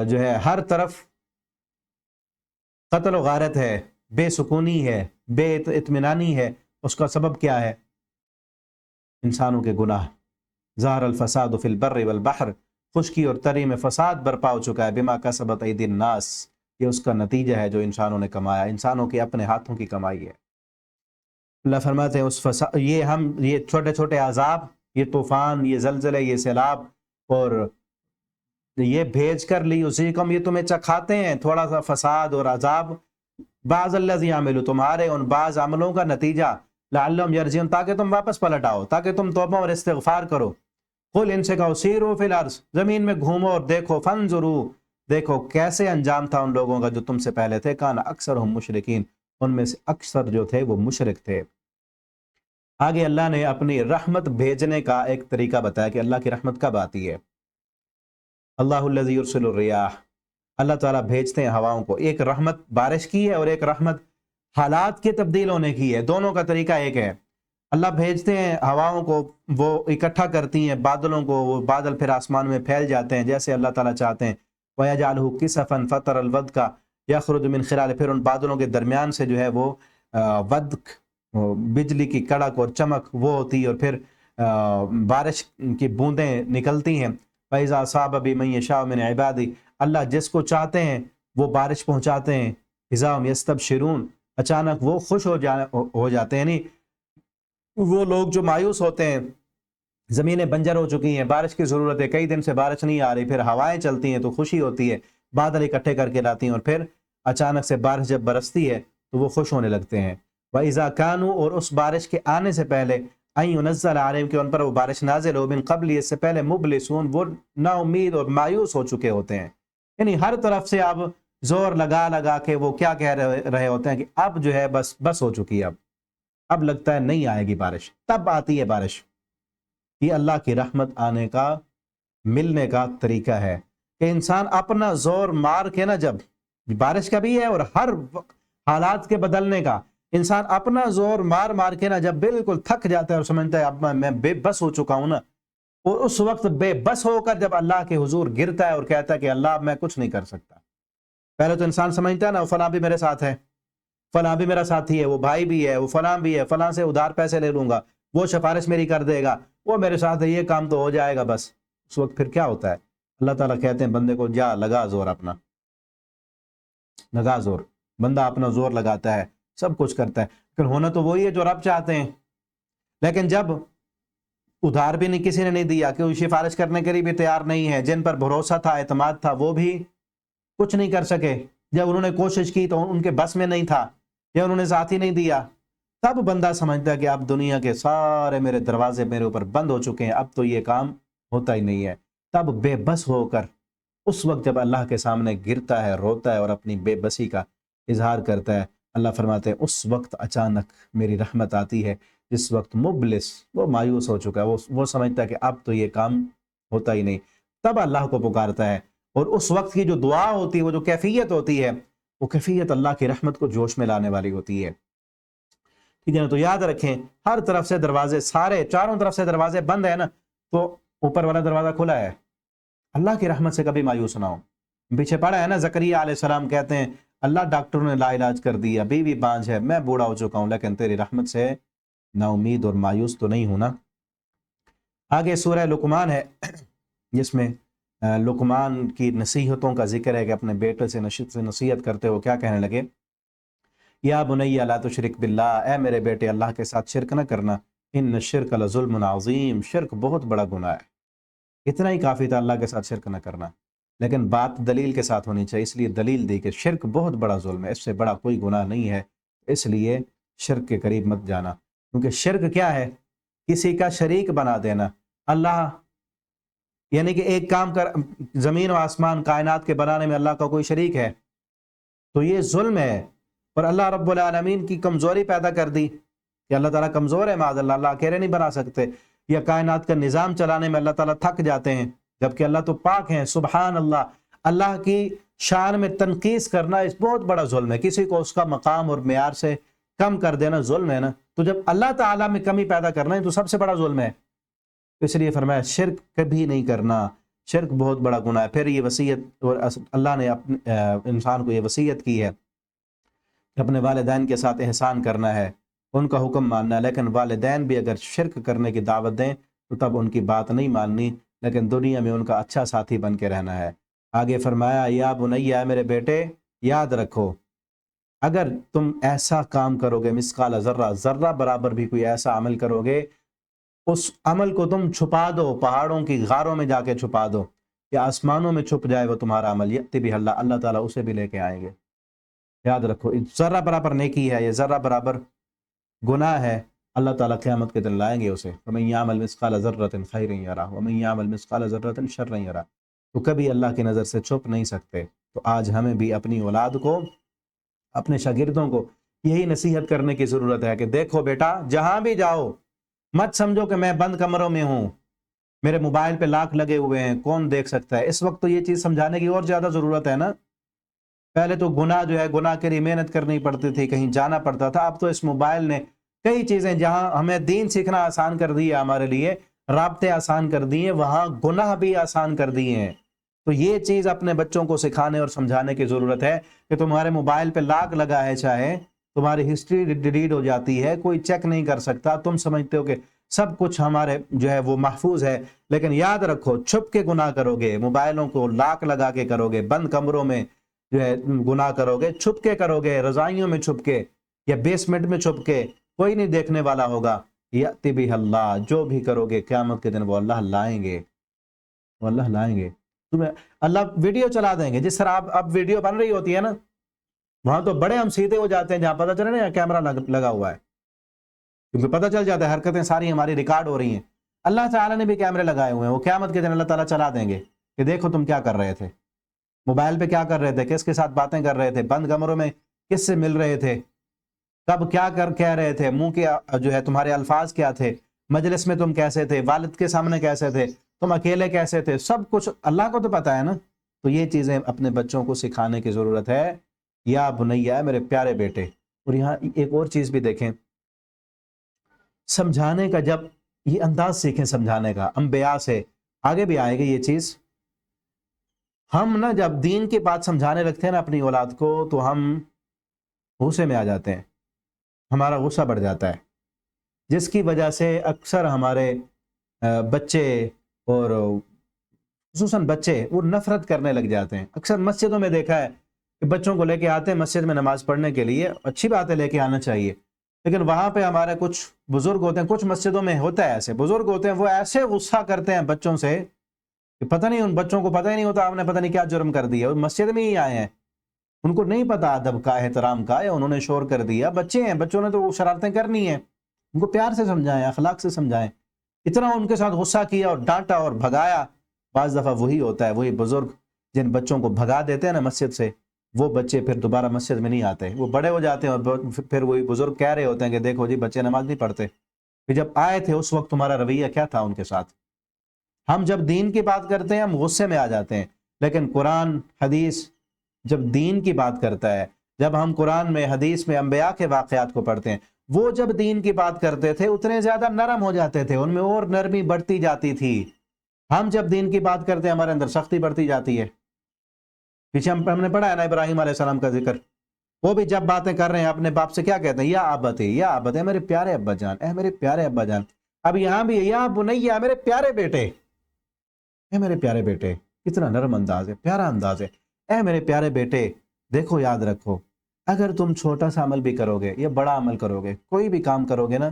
جو ہے ہر طرف قتل و غارت ہے، بے سکونی ہے، بے اطمینانی ہے۔ اس کا سبب کیا ہے؟ انسانوں کے گناہ۔ ظہر الفساد فی البر والبحر، خشکی اور تری میں فساد برپا ہو چکا ہے، بما کسبت ایدی الناس، یہ اس کا نتیجہ ہے جو انسانوں نے کمایا، انسانوں کے اپنے ہاتھوں کی کمائی ہے۔ اللہ فرماتے ہیں اس فساد، یہ چھوٹے چھوٹے عذاب، یہ طوفان، یہ زلزلے، یہ سیلاب، اور یہ بھیج کر لی اسی یہ تمہیں چکھاتے ہیں تھوڑا سا فساد اور عذاب، بعض الذی عملوا، تمہارے ان بعض عملوں کا نتیجہ، لعلہم یرجعون، تاکہ تم واپس پلٹ آؤ، تاکہ تم توبہ اور استغفار کرو۔ قل ان سے کہو سیروا فی الارض، زمین میں گھومو اور دیکھو، فانظروا، دیکھو کیسے انجام تھا ان لوگوں کا جو تم سے پہلے تھے، کان اکثر ہم مشرکین، ان میں سے اکثر جو تھے وہ مشرک تھے۔ آگے اللہ نے اپنی رحمت بھیجنے کا ایک طریقہ بتایا کہ اللہ کی رحمت کب آتی ہے۔ اللہ الذی یرسل الریاح، اللہ تعالیٰ بھیجتے ہیں ہواؤں کو۔ ایک رحمت بارش کی ہے اور ایک رحمت حالات کے تبدیل ہونے کی ہے، دونوں کا طریقہ ایک ہے۔ اللہ بھیجتے ہیں ہواؤں کو، وہ اکٹھا کرتی ہیں بادلوں کو، وہ بادل پھر آسمان میں پھیل جاتے ہیں جیسے اللہ تعالیٰ چاہتے ہیں۔ وَيَجْعَلُهُ كِسَفًا فَتَرَى الْوَدْقَ يَخْرُجُ مِنْ خِلَالِهِ، پھر ان بادلوں کے درمیان سے جو ہے وہ ودق، بجلی کی کڑک اور چمک وہ ہوتی ہے، اور پھر بارش کی بوندیں نکلتی ہیں۔ فَإِذَا أَصَابَ بِمَن يَشَاءُ مِنْ عِبَادِهِ، اللہ جس کو چاہتے ہیں وہ بارش پہنچاتے ہیں۔ إِذَا هُمْ يَسْتَبْشِرُونَ، اچانک وہ خوش ہو جاتے ہیں، یعنی وہ لوگ جو مایوس ہوتے ہیں، زمینیں بنجر ہو چکی ہیں، بارش کی ضرورت ہے، کئی دن سے بارش نہیں آ رہی، پھر ہوائیں چلتی ہیں تو خوشی ہوتی ہے، بادل اکٹھے کر کے لاتی ہیں، اور پھر اچانک سے بارش جب برستی ہے تو وہ خوش ہونے لگتے ہیں۔ وَإِذَا كَانُوا، اور اس بارش کے آنے سے پہلے، أَن يُنَزَّلَ عَلَيْهِمْ، کہ ان پر وہ بارش نازل ہو، من قبل، اس سے پہلے، مبلسون، وہ نا امید اور مایوس ہو چکے ہوتے ہیں۔ یعنی ہر طرف سے اب زور لگا لگا کے وہ کیا کہہ رہے ہوتے ہیں کہ اب جو ہے بس ہو چکی ہے، اب لگتا ہے نہیں آئے گی بارش، تب آتی ہے بارش۔ یہ اللہ کی رحمت آنے کا، ملنے کا طریقہ ہے کہ انسان اپنا زور مار کے نا، جب بارش کا بھی ہے اور ہر حالات کے بدلنے کا، انسان اپنا زور مار مار کے نا جب بالکل تھک جاتا ہے اور سمجھتا ہے اب میں بے بس ہو چکا ہوں نا، اور اس وقت بے بس ہو کر جب اللہ کے حضور گرتا ہے اور کہتا ہے کہ اللہ اب میں کچھ نہیں کر سکتا، پہلے تو انسان سمجھتا ہے نا فلاں بھی میرے ساتھ ہے، فلاں بھی میرا ساتھی ہے، وہ بھائی بھی ہے، وہ فلاں بھی ہے، فلاں سے ادھار پیسے لے لوں گا، وہ سفارش میری کر دے گا، وہ میرے ساتھ ہے، یہ کام تو ہو جائے گا بس۔ اس وقت پھر کیا ہوتا ہے؟ اللہ تعالیٰ کہتے ہیں بندے کو جا لگا زور، اپنا لگا زور۔ بندہ اپنا زور لگاتا ہے، سب کچھ کرتا ہے، لیکن ہونا تو وہی ہے جو رب چاہتے ہیں۔ لیکن جب ادھار بھی نہیں کسی نے نہیں دیا، کہ سفارش کرنے کے لیے بھی تیار نہیں ہے، جن پر بھروسہ تھا، اعتماد تھا، وہ بھی کچھ نہیں کر سکے، جب انہوں نے کوشش کی تو ان کے بس میں نہیں تھا، یا انہوں نے ذاتی نہیں دیا، تب بندہ سمجھتا ہے کہ اب دنیا کے سارے میرے دروازے میرے اوپر بند ہو چکے ہیں، اب تو یہ کام ہوتا ہی نہیں ہے۔ تب بے بس ہو کر اس وقت جب اللہ کے سامنے گرتا ہے، روتا ہے اور اپنی بے بسی کا اظہار کرتا ہے، اللہ فرماتے ہیں اس وقت اچانک میری رحمت آتی ہے، جس وقت مبلس، وہ مایوس ہو چکا ہے، وہ سمجھتا ہے کہ اب تو یہ کام ہوتا ہی نہیں، تب اللہ کو پکارتا ہے، اور اس وقت کی جو دعا ہوتی ہے، وہ جو کیفیت ہوتی ہے، وہ کیفیت اللہ کی رحمت کو جوش میں لانے والی ہوتی ہے۔ ٹھیک ہے نا؟ تو یاد رکھیں، ہر طرف سے دروازے، سارے چاروں طرف سے دروازے بند ہیں نا، تو اوپر والا دروازہ کھلا ہے، اللہ کی رحمت سے کبھی مایوس نہ ہو۔ پیچھے پڑا ہے نا، زکریا علیہ السلام کہتے ہیں اللہ ڈاکٹروں نے لا علاج کر دیا، بیوی بانجھ ہے، میں بوڑھا ہو چکا ہوں، لیکن تیری رحمت سے نا امید اور مایوس تو نہیں ہونا۔ آگے سورہ لقمان ہے، جس میں لقمان کی نصیحتوں کا ذکر ہے، کہ اپنے بیٹے سے نصیحت کرتے ہو کیا کہنے لگے؟ یا بنی لا تشرک باللہ، اے میرے بیٹے اللہ کے ساتھ شرک نہ کرنا، ان الشرک لظلم عظیم، شرک بہت بڑا گناہ ہے۔ اتنا ہی کافی تھا اللہ کے ساتھ شرک نہ کرنا، لیکن بات دلیل کے ساتھ ہونی چاہیے، اس لیے دلیل دی کہ شرک بہت بڑا ظلم ہے، اس سے بڑا کوئی گناہ نہیں ہے، اس لیے شرک کے قریب مت جانا۔ کیونکہ شرک کیا ہے؟ کسی کا شریک بنا دینا۔ اللہ یعنی کہ ایک کام کر، زمین و آسمان کائنات کے بنانے میں اللہ کا کوئی شریک ہے تو یہ ظلم ہے، اور اللہ رب العالمین کی کمزوری پیدا کر دی کہ اللہ تعالیٰ کمزور ہے، معاذ اللہ، اللہ اکیلے نہیں بنا سکتے، یا کائنات کا نظام چلانے میں اللہ تعالیٰ تھک جاتے ہیں، جبکہ اللہ تو پاک ہیں، سبحان اللہ۔ اللہ کی شان میں تنقیص کرنا اس بہت بڑا ظلم ہے، کسی کو اس کا مقام اور معیار سے کم کر دینا ظلم ہے نا، تو جب اللہ تعالیٰ میں کمی پیدا کرنا ہے تو سب سے بڑا ظلم ہے۔ اس لیے فرمایا شرک کبھی نہیں کرنا، شرک بہت بڑا گناہ ہے۔ پھر یہ وصیت، اور اللہ نے انسان کو یہ وصیت کی ہے کہ اپنے والدین کے ساتھ احسان کرنا ہے، ان کا حکم ماننا ہے، لیکن والدین بھی اگر شرک کرنے کی دعوت دیں تو تب ان کی بات نہیں ماننی، لیکن دنیا میں ان کا اچھا ساتھی بن کے رہنا ہے۔ آگے فرمایا یا بنی، اے میرے بیٹے یاد رکھو، اگر تم ایسا کام کرو گے، مثقال ذرہ، ذرہ برابر بھی کوئی ایسا عمل کرو گے، اس عمل کو تم چھپا دو، پہاڑوں کی غاروں میں جا کے چھپا دو، یا آسمانوں میں چھپ جائے وہ تمہارا عمل، یأتی بہ اللہ، اللہ تعالیٰ اسے بھی لے کے آئیں گے۔ یاد رکھو، ذرہ برابر نیکی ہے، یہ ذرہ برابر گناہ ہے، اللہ تعالیٰ قیامت کے دن لائیں گے اسے۔ وَمَن يَعْمَلْ مِثْقَالَ ذَرَّةٍ خَيْرًا يَرَهُ وَمَن يَعْمَلْ مِثْقَالَ ذَرَّةٍ شَرًّا يَرَهُ۔ تو کبھی اللہ کی نظر سے چھپ نہیں سکتے۔ تو آج ہمیں بھی اپنی اولاد کو، اپنے شاگردوں کو یہی نصیحت کرنے کی ضرورت ہے کہ دیکھو بیٹا، جہاں بھی جاؤ مت سمجھو کہ میں بند کمروں میں ہوں، میرے موبائل پہ لاک لگے ہوئے ہیں، کون دیکھ سکتا ہے۔ اس وقت تو یہ چیز سمجھانے کی اور زیادہ ضرورت ہے نا۔ پہلے تو گناہ جو ہے، گناہ کے لیے محنت کرنی پڑتی تھی، کہیں جانا پڑتا تھا۔ اب تو اس موبائل نے کئی چیزیں، جہاں ہمیں دین سیکھنا آسان کر دی ہے، ہمارے لیے رابطے آسان کر دیے، وہاں گناہ بھی آسان کر دیے ہیں۔ تو یہ چیز اپنے بچوں کو سکھانے اور سمجھانے کی ضرورت ہے کہ تمہارے موبائل پہ لاک لگا ہے، چاہے تمہاری ہسٹری ڈیلیٹ ہو جاتی ہے، کوئی چیک نہیں کر سکتا، تم سمجھتے ہو کہ سب کچھ ہمارے جو ہے وہ محفوظ ہے، لیکن یاد رکھو چھپ کے گناہ کرو گے، موبائلوں کو لاک لگا کے کرو گے، بند کمروں میں جو ہے گناہ کرو گے، چھپ کے کرو گے، رضائیوں میں چھپ کے یا بیسمنٹ میں چھپ کے، کوئی نہیں دیکھنے والا ہوگا۔ یأتی بہ اللہ، جو بھی کرو گے قیامت کے دن وہ اللہ لائیں گے، وہ اللہ لائیں گے تمہیں، اللہ ویڈیو چلا دیں گے۔ جس طرح اب ویڈیو بن رہی ہوتی ہے نا، وہاں تو بڑے ہم سیدھے ہو جاتے ہیں جہاں پتہ چلے نا یہاں کیمرہ لگا ہوا ہے، کیونکہ پتہ چل جاتا ہے حرکتیں ساری ہماری ریکارڈ ہو رہی ہیں۔ اللہ تعالیٰ نے بھی کیمرے لگائے ہوئے ہیں، وہ قیامت کے دن اللہ تعالیٰ چلا دیں گے کہ دیکھو تم کیا کر رہے تھے، موبائل پہ کیا کر رہے تھے، کس کے ساتھ باتیں کر رہے تھے، بند کمروں میں کس سے مل رہے تھے، کب کیا کہہ رہے تھے، منہ کے جو ہے تمہارے الفاظ کیا تھے، مجلس میں تم کیسے تھے، والد کے سامنے کیسے تھے، تم اکیلے کیسے تھے، سب کچھ اللہ کو تو پتا ہے نا۔ تو یہ چیزیں اپنے بچوں کو سکھانے کی ضرورت ہے۔ یا بنیا، میرے پیارے بیٹے۔ اور یہاں ایک اور چیز بھی دیکھیں، سمجھانے کا جب یہ انداز سیکھیں سمجھانے کا، انبیاء سے آگے بھی آئے گی یہ چیز۔ ہم نا جب دین کی بات سمجھانے لگتے ہیں نا اپنی اولاد کو، تو ہم غصے میں آ جاتے ہیں، ہمارا غصہ بڑھ جاتا ہے، جس کی وجہ سے اکثر ہمارے بچے، اور خصوصاً بچے، وہ نفرت کرنے لگ جاتے ہیں۔ اکثر مسجدوں میں دیکھا ہے کہ بچوں کو لے کے آتے ہیں مسجد میں نماز پڑھنے کے لیے، اچھی بات ہے لے کے آنا چاہیے، لیکن وہاں پہ ہمارے کچھ بزرگ ہوتے ہیں، کچھ مسجدوں میں ہوتا ہے ایسے بزرگ ہوتے ہیں، وہ ایسے غصہ کرتے ہیں بچوں سے کہ پتہ نہیں، ان بچوں کو پتہ ہی نہیں ہوتا آپ نے پتہ نہیں کیا جرم کر دیا، مسجد میں ہی آئے ہیں، ان کو نہیں پتا ادب کا، احترام کا، یا انہوں نے شور کر دیا، بچے ہیں، بچوں نے تو وہ شرارتیں کرنی ہیں، ان کو پیار سے سمجھائیں، اخلاق سے سمجھائیں۔ اتنا ان کے ساتھ غصہ کیا اور ڈانٹا اور بھگایا۔ بعض دفعہ وہی ہوتا ہے، وہی بزرگ جن بچوں کو بھگا دیتے ہیں نا مسجد سے، وہ بچے پھر دوبارہ مسجد میں نہیں آتے، وہ بڑے ہو جاتے ہیں، اور پھر وہی بزرگ کہہ رہے ہوتے ہیں کہ دیکھو جی بچے نماز نہیں پڑھتے، پھر جب آئے تھے اس وقت تمہارا رویہ کیا تھا ان کے ساتھ۔ ہم جب دین کی بات کرتے ہیں ہم غصے میں آ جاتے ہیں، لیکن قرآن حدیث جب دین کی بات کرتا ہے، جب ہم قرآن میں، حدیث میں انبیاء کے واقعات کو پڑھتے ہیں، وہ جب دین کی بات کرتے تھے اتنے زیادہ نرم ہو جاتے تھے، ان میں اور نرمی بڑھتی جاتی تھی۔ ہم جب دین کی بات کرتے ہیں ہمارے اندر سختی بڑھتی جاتی ہے۔ پیچھے ہم نے پڑھا ہے نا ابراہیم علیہ السلام کا ذکر، وہ بھی جب باتیں کر رہے ہیں اپنے باپ سے کیا کہتے ہیں، یا ابت، یا ابت، اے میرے پیارے ابا جان، اے میرے پیارے ابا جان۔ اب یہاں بھی یا بنیا، میرے پیارے بیٹے، اے میرے پیارے بیٹے، کتنا نرم انداز ہے، پیارا انداز ہے، اے میرے پیارے بیٹے، دیکھو یاد رکھو، اگر تم چھوٹا سا عمل بھی کرو گے یا بڑا عمل کرو گے، کوئی بھی کام کرو گے نا،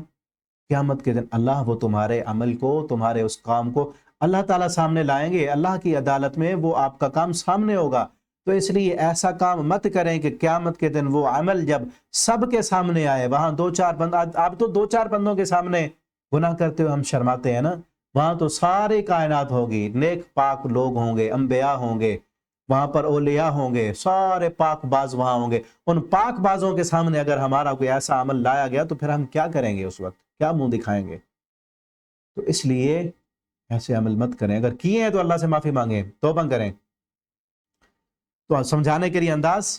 قیامت کے دن اللہ وہ تمہارے عمل کو، تمہارے اس کام کو اللہ تعالیٰ سامنے لائیں گے، اللہ کی عدالت میں وہ آپ کا کام سامنے ہوگا۔ تو اس لیے ایسا کام مت کریں کہ قیامت کے دن وہ عمل جب سب کے سامنے آئے، وہاں دو چار بندہ، آپ تو دو چار بندوں کے سامنے گناہ کرتے ہوئے ہم شرماتے ہیں نا، وہاں تو ساری کائنات ہوگی، نیک پاک لوگ ہوں گے، انبیاء ہوں گے، وہاں پر اولیاء ہوں گے، سارے پاک باز وہاں ہوں گے۔ ان پاک بازوں کے سامنے اگر ہمارا کوئی ایسا عمل لایا گیا تو پھر ہم کیا کریں گے، اس وقت کیا منہ دکھائیں گے؟ تو اس لیے ایسے عمل مت کریں، اگر کیے ہیں تو اللہ سے معافی مانگیں، توبہ کریں۔ تو سمجھانے کے لیے انداز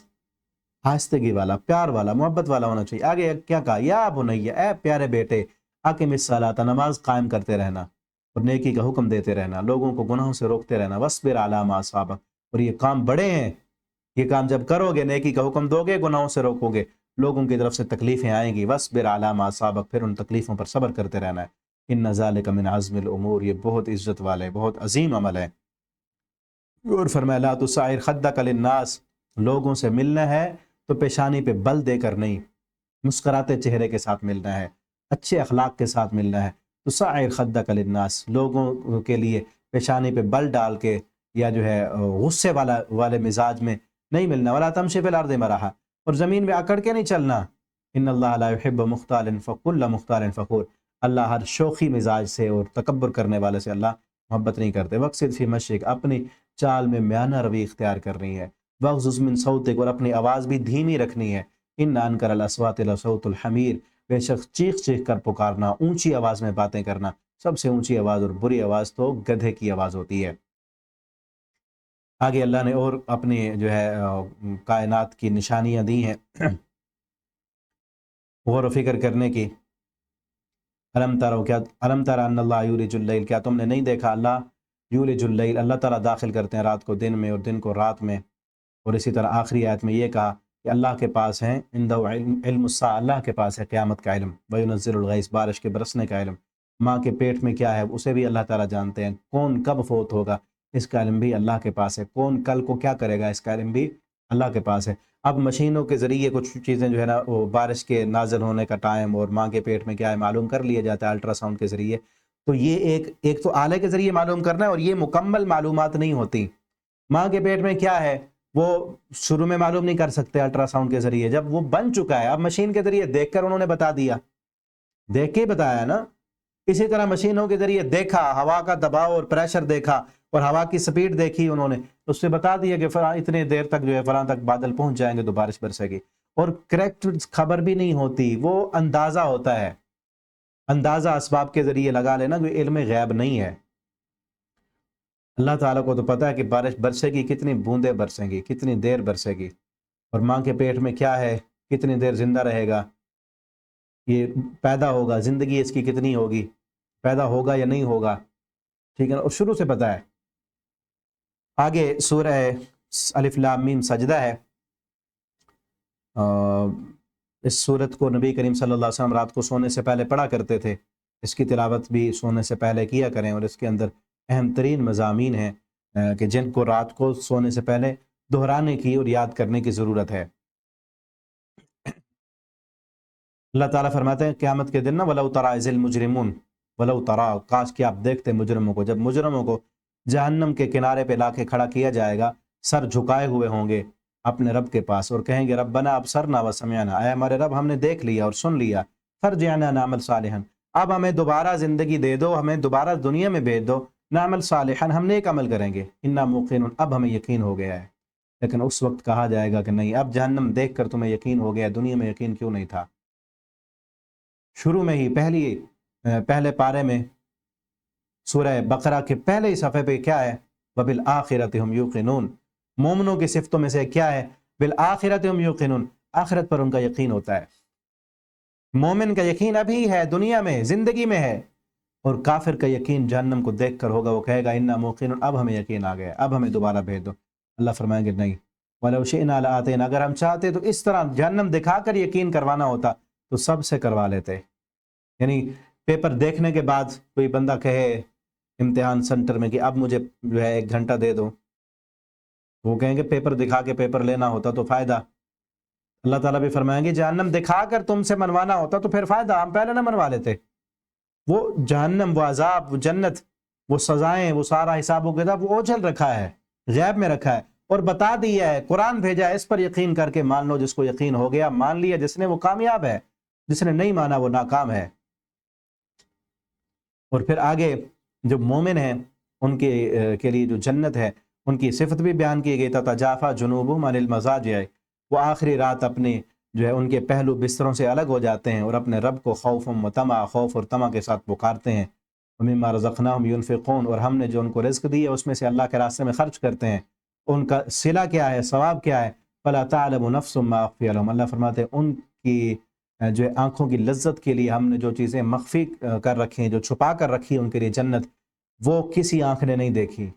آہستگی والا، پیار والا، محبت والا ہونا چاہیے۔ آگے کیا کہا، یا بنیا، اے پیارے بیٹے، اقم الصلاۃ، نماز قائم کرتے رہنا اور نیکی کا حکم دیتے رہنا، لوگوں کو گناہوں سے روکتے رہنا، واصبر علی ما اصابک، اور یہ کام بڑے ہیں، یہ کام جب کرو گے، نیکی کا حکم دو گے، گناہوں سے روکو گے، لوگوں کی طرف سے تکلیفیں آئیں گی، واصبر علی ما اصابک، پھر ان تکلیفوں پر صبر کرتے رہنا ہے۔ ان ذالک من عزم الامور، یہ بہت عزت والے، بہت عظیم عمل ہے۔ اور فرمایا لا تصعر خدک للناس، لوگوں سے ملنا ہے تو پیشانی پہ بل دے کر نہیں، مسکراتے چہرے کے ساتھ ملنا ہے، اچھے اخلاق کے ساتھ ملنا ہے۔ تصعر خدک للناس، لوگوں کے لیے پیشانی پہ بل ڈال کے یا جو ہے غصے والے مزاج میں نہیں ملنا۔ ولا تمشی فی الارض مرحا، اور زمین میں اکڑ کے نہیں چلنا۔ ان اللہ لا يحب مختال فکل مختال فخور، اللہ ہر شوخی مزاج سے اور تکبر کرنے والے سے اللہ محبت نہیں کرتے۔ وقصد فی مشیک، اپنی چال میں میانہ روی اختیار کرنی ہے، وغضض من صوتک، اور اپنی آواز بھی دھیمی رکھنی ہے، ان انکر الاصوات لصوت الحمیر، بے شک چیخ چیخ کر پکارنا، اونچی آواز میں باتیں کرنا، سب سے اونچی آواز اور بری آواز تو گدھے کی آواز ہوتی ہے۔ آگے اللہ نے اور اپنی جو ہے کائنات کی نشانیاں دی ہیں غور و فکر کرنے کی۔ الم تر ان اللہ یولج اللیل، کیا تم نے نہیں دیکھا اللہ یولج اللیل، اللہ تعالیٰ داخل کرتے ہیں رات کو دن میں اور دن کو رات میں۔ اور اسی طرح آخری آیت میں یہ کہا کہ اللہ کے پاس ہے عندہ علم الساعہ، اللہ کے پاس ہے قیامت کا علم، وینزل الغیث، بارش کے برسنے کا علم، ماں کے پیٹ میں کیا ہے اسے بھی اللہ تعالیٰ جانتے ہیں، کون کب فوت ہوگا اس کا علم بھی اللہ کے پاس ہے، کون کل کو کیا کرے گا اس کا علم بھی اللہ کے پاس ہے۔ اب مشینوں کے ذریعے کچھ چیزیں جو ہے نا وہ بارش کے نازل ہونے کا ٹائم اور ماں کے پیٹ میں کیا ہے معلوم کر لیا جاتا ہے الٹرا ساؤنڈ کے ذریعے، تو یہ ایک تو آلے کے ذریعے معلوم کرنا ہے، اور یہ مکمل معلومات نہیں ہوتی۔ ماں کے پیٹ میں کیا ہے وہ شروع میں معلوم نہیں کر سکتے الٹرا ساؤنڈ کے ذریعے، جب وہ بن چکا ہے اب مشین کے ذریعے دیکھ کر انہوں نے بتا دیا، دیکھ کے بتایا نا۔ اسی طرح مشینوں کے ذریعے دیکھا، ہوا کا دباؤ اور پریشر دیکھا اور ہوا کی سپیڈ دیکھی انہوں نے، اس سے بتا دیا کہ فلاں اتنے دیر تک جو ہے فلاں تک بادل پہنچ جائیں گے تو بارش برسے گی۔ اور کریکٹ خبر بھی نہیں ہوتی، وہ اندازہ ہوتا ہے، اندازہ اسباب کے ذریعے لگا لینا، کوئی علم غیب نہیں ہے۔ اللہ تعالیٰ کو تو پتا ہے کہ بارش برسے گی، کتنی بوندیں برسیں گی، کتنی دیر برسے گی، اور ماں کے پیٹ میں کیا ہے کتنی دیر زندہ رہے گا، یہ پیدا ہوگا، زندگی اس کی کتنی ہوگی، پیدا ہوگا یا نہیں ہوگا، ٹھیک ہے نا، اور شروع سے پتا ہے۔ آگے سورہ الف لام میم سجدہ ہے، اس سورت کو نبی کریم صلی اللہ علیہ وسلم رات کو سونے سے پہلے پڑھا کرتے تھے، اس کی تلاوت بھی سونے سے پہلے کیا کریں، اور اس کے اندر اہم ترین مضامین ہیں کہ جن کو رات کو سونے سے پہلے دہرانے کی اور یاد کرنے کی ضرورت ہے۔ اللہ تعالیٰ فرماتے ہیں قیامت کے دن نا وَلَوْ تَرَىٰ إِذِ الْمُجْرِمُونَ، وَلَوْ تَرَىٰ، کاش کہ آپ دیکھتے مجرموں کو، جب مجرموں کو جہنم کے کنارے پہ لا کے کھڑا کیا جائے گا، سر جھکائے ہوئے ہوں گے اپنے رب کے پاس، اور کہیں گے ربنا ابصرنا وسمعنا، اے ہمارے رب ہم نے دیکھ لیا اور سن لیا، فرجعنا نعمل صالحا، اب ہمیں دوبارہ زندگی دے دو، ہمیں دوبارہ دنیا میں بھیج دو، نعمل صالحا، ہم نیک عمل کریں گے، انا موقنون، اب ہمیں یقین ہو گیا ہے۔ لیکن اس وقت کہا جائے گا کہ نہیں، اب جہنم دیکھ کر تمہیں یقین ہو گیا، دنیا میں یقین کیوں نہیں تھا؟ شروع میں ہی پہلے پارے میں سورہ بقرہ کے پہلے ہی صفحے پہ کیا ہے؟ وَبِالْآخِرَةِ هُمْ يُوقِنُونَ، مومنوں کی صفتوں میں سے کیا ہے؟ بِالْآخِرَةِ هُمْ يُوقِنُونَ، آخرت پر ان کا یقین ہوتا ہے۔ مومن کا یقین ابھی ہے، دنیا میں، زندگی میں ہے، اور کافر کا یقین جہنم کو دیکھ کر ہوگا، وہ کہے گا اِنَّا مُوقِنُونَ، اب ہمیں یقین آ گیا، اب ہمیں دوبارہ بھیج دو۔ اللہ فرمائیں گے نہیں، وَلَوْ شِئْنَا لَآتَيْنَا، اگر ہم چاہتے تو اس طرح جہنم دکھا کر یقین کروانا ہوتا تو سب سے کروا لیتے۔ یعنی پیپر دیکھنے کے بعد کوئی بندہ کہے امتحان سینٹر میں کہ اب مجھے جو ہے 1 گھنٹہ دے دو، وہ کہیں گے پیپر دکھا کے پیپر لینا ہوتا تو فائدہ۔ اللہ تعالیٰ بھی فرمائیں گے جہنم دکھا کر تم سے منوانا ہوتا تو پھر فائدہ، ہم پہلے نہ منوا لیتے۔ وہ جہنم، وہ عذاب، وہ جنت، وہ سزائیں، وہ سارا حساب و کتاب وہ اوجھل رکھا ہے، غیب میں رکھا ہے، اور بتا دیا ہے، قرآن بھیجا ہے، اس پر یقین کر کے مان لو، جس کو یقین ہو گیا مان لیا، جس نے وہ کامیاب ہے، جس نے نہیں مانا وہ ناکام ہے۔ اور پھر آگے جو مومن ہیں ان کے لیے جو جنت ہے ان کی صفت بھی بیان کی گئی، تتجافی جنوبہم عن المضاجع، وہ آخری رات اپنے جو ہے ان کے پہلو بستروں سے الگ ہو جاتے ہیں اور اپنے رب کو خوف و طمع، خوف اور طمع کے ساتھ پکارتے ہیں۔ ومما رزقناہم ینفقون، اور ہم نے جو ان کو رزق دی ہے اس میں سے اللہ کے راستے میں خرچ کرتے ہیں۔ ان کا صلہ کیا ہے، ثواب کیا ہے؟ فلا تعلم نفس ما اخفی لهم، اللہ فرماتے ہیں ان کی جو ہے آنکھوں کی لذت کے لیے ہم نے جو چیزیں مخفی کر رکھی ہیں، جو چھپا کر رکھی ہیں ان کے لیے جنت، وہ کسی آنکھ نے نہیں دیکھی۔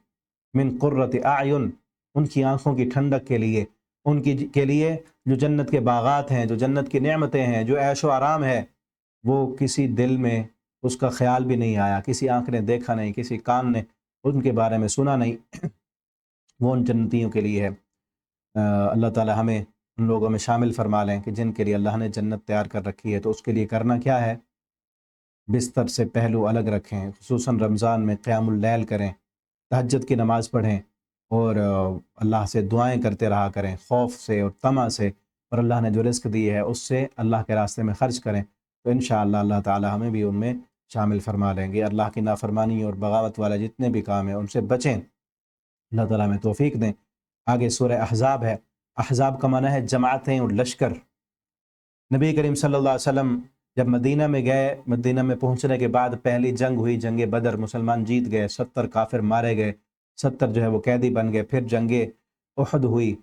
من قرۃ اعین، ان کی آنکھوں کی ٹھنڈک کے لیے، ان کے لیے جو جنت کے باغات ہیں، جو جنت کی نعمتیں ہیں، جو عیش و آرام ہے، وہ کسی دل میں اس کا خیال بھی نہیں آیا، کسی آنکھ نے دیکھا نہیں، کسی کان نے ان کے بارے میں سنا نہیں، وہ ان جنتیوں کے لیے ہے۔ اللہ تعالی ہمیں ان لوگوں میں شامل فرما لیں کہ جن کے لیے اللہ نے جنت تیار کر رکھی ہے۔ تو اس کے لیے کرنا کیا ہے؟ بستر سے پہلو الگ رکھیں، خصوصاً رمضان میں قیام اللیل کریں، تہجد کی نماز پڑھیں، اور اللہ سے دعائیں کرتے رہا کریں، خوف سے اور طمع سے، اور اللہ نے جو رزق دی ہے اس سے اللہ کے راستے میں خرچ کریں، تو انشاءاللہ اللہ تعالی ہمیں بھی ان میں شامل فرما لیں گے۔ اللہ کی نافرمانی اور بغاوت والے جتنے بھی کام ہیں ان سے بچیں، اللہ تعالیٰ ہمیں توفیق دیں۔ آگے سورہ احزاب ہے۔ احزاب کا معنی ہے جماعتیں اور لشکر۔ نبی کریم صلی اللہ علیہ وسلم جب مدینہ میں گئے، مدینہ میں پہنچنے کے بعد پہلی جنگ ہوئی، جنگ بدر، مسلمان جیت گئے، 70 کافر مارے گئے، 70 جو ہے وہ قیدی بن گئے۔ پھر جنگ احد ہوئی۔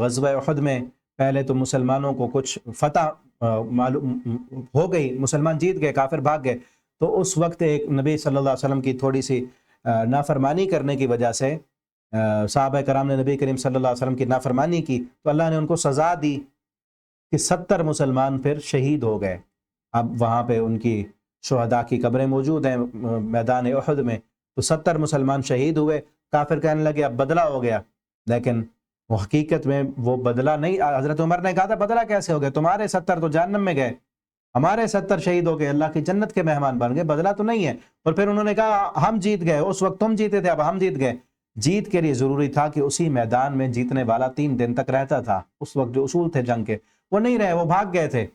غزوہ احد میں پہلے تو مسلمانوں کو کچھ فتح معلوم ہو گئی، مسلمان جیت گئے، کافر بھاگ گئے۔ تو اس وقت ایک نبی صلی اللہ علیہ وسلم کی تھوڑی سی نافرمانی کرنے کی وجہ سے صحابہ کرام نے نبی کریم صلی اللہ علیہ وسلم کی نافرمانی کی، تو اللہ نے ان کو سزا دی کہ 70 مسلمان پھر شہید ہو گئے۔ اب وہاں پہ ان کی شہداء کی قبریں موجود ہیں میدان احد میں، تو 70 مسلمان شہید ہوئے۔ کافر کہنے لگے اب بدلہ ہو گیا، لیکن وہ حقیقت میں وہ بدلہ نہیں۔ حضرت عمر نے کہا تھا بدلہ کیسے ہو گئے، تمہارے 70 تو جہنم میں گئے، ہمارے 70 شہید ہو گئے، اللہ کی جنت کے مہمان بن گئے، بدلہ تو نہیں ہے۔ اور پھر انہوں نے کہا ہم جیت گئے، اس وقت تم جیتے تھے، اب ہم جیت گئے۔ جیت کے لیے ضروری تھا کہ اسی میدان میں جیتنے والا 3 دن تک رہتا تھا۔ اس وقت جو اصول تھے جنگ کے وہ نہیں رہے، وہ بھاگ گئے تھے۔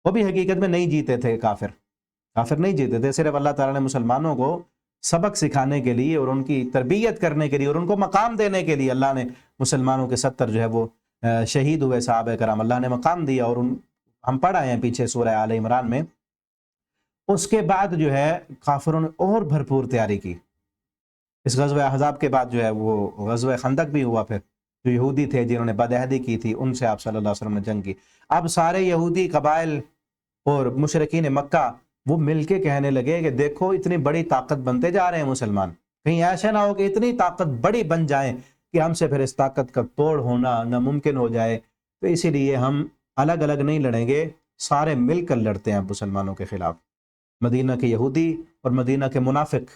وہ بھی حقیقت میں نہیں جیتے تھے، کافر نہیں جیتے تھے، صرف اللہ تعالیٰ نے مسلمانوں کو سبق سکھانے کے لیے اور ان کی تربیت کرنے کے لیے اور ان کو مقام دینے کے لیے اللہ نے مسلمانوں کے 70 جو ہے وہ شہید ہوئے صحابہ کرام، اللہ نے مقام دیا۔ اور ہم پڑھ آئے ہیں پیچھے سورہ آل عمران میں۔ اس کے بعد جو ہے کافروں نے اور بھرپور تیاری کی۔ اس غزوہ احزاب کے بعد جو ہے وہ غزوہ خندق بھی ہوا۔ پھر جو یہودی تھے جنہوں نے بدعہدی کی تھی، ان سے آپ صلی اللہ علیہ وسلم نے جنگ کی۔ اب سارے یہودی قبائل اور مشرکین مکہ وہ مل کے کہنے لگے کہ دیکھو اتنی بڑی طاقت بنتے جا رہے ہیں مسلمان، کہیں ایسا نہ ہو کہ اتنی طاقت بڑی بن جائیں کہ ہم سے پھر اس طاقت کا توڑ ہونا ناممکن ہو جائے۔ تو اسی لیے ہم الگ الگ نہیں لڑیں گے، سارے مل کر لڑتے ہیں مسلمانوں کے خلاف۔ مدینہ کے یہودی اور مدینہ کے منافق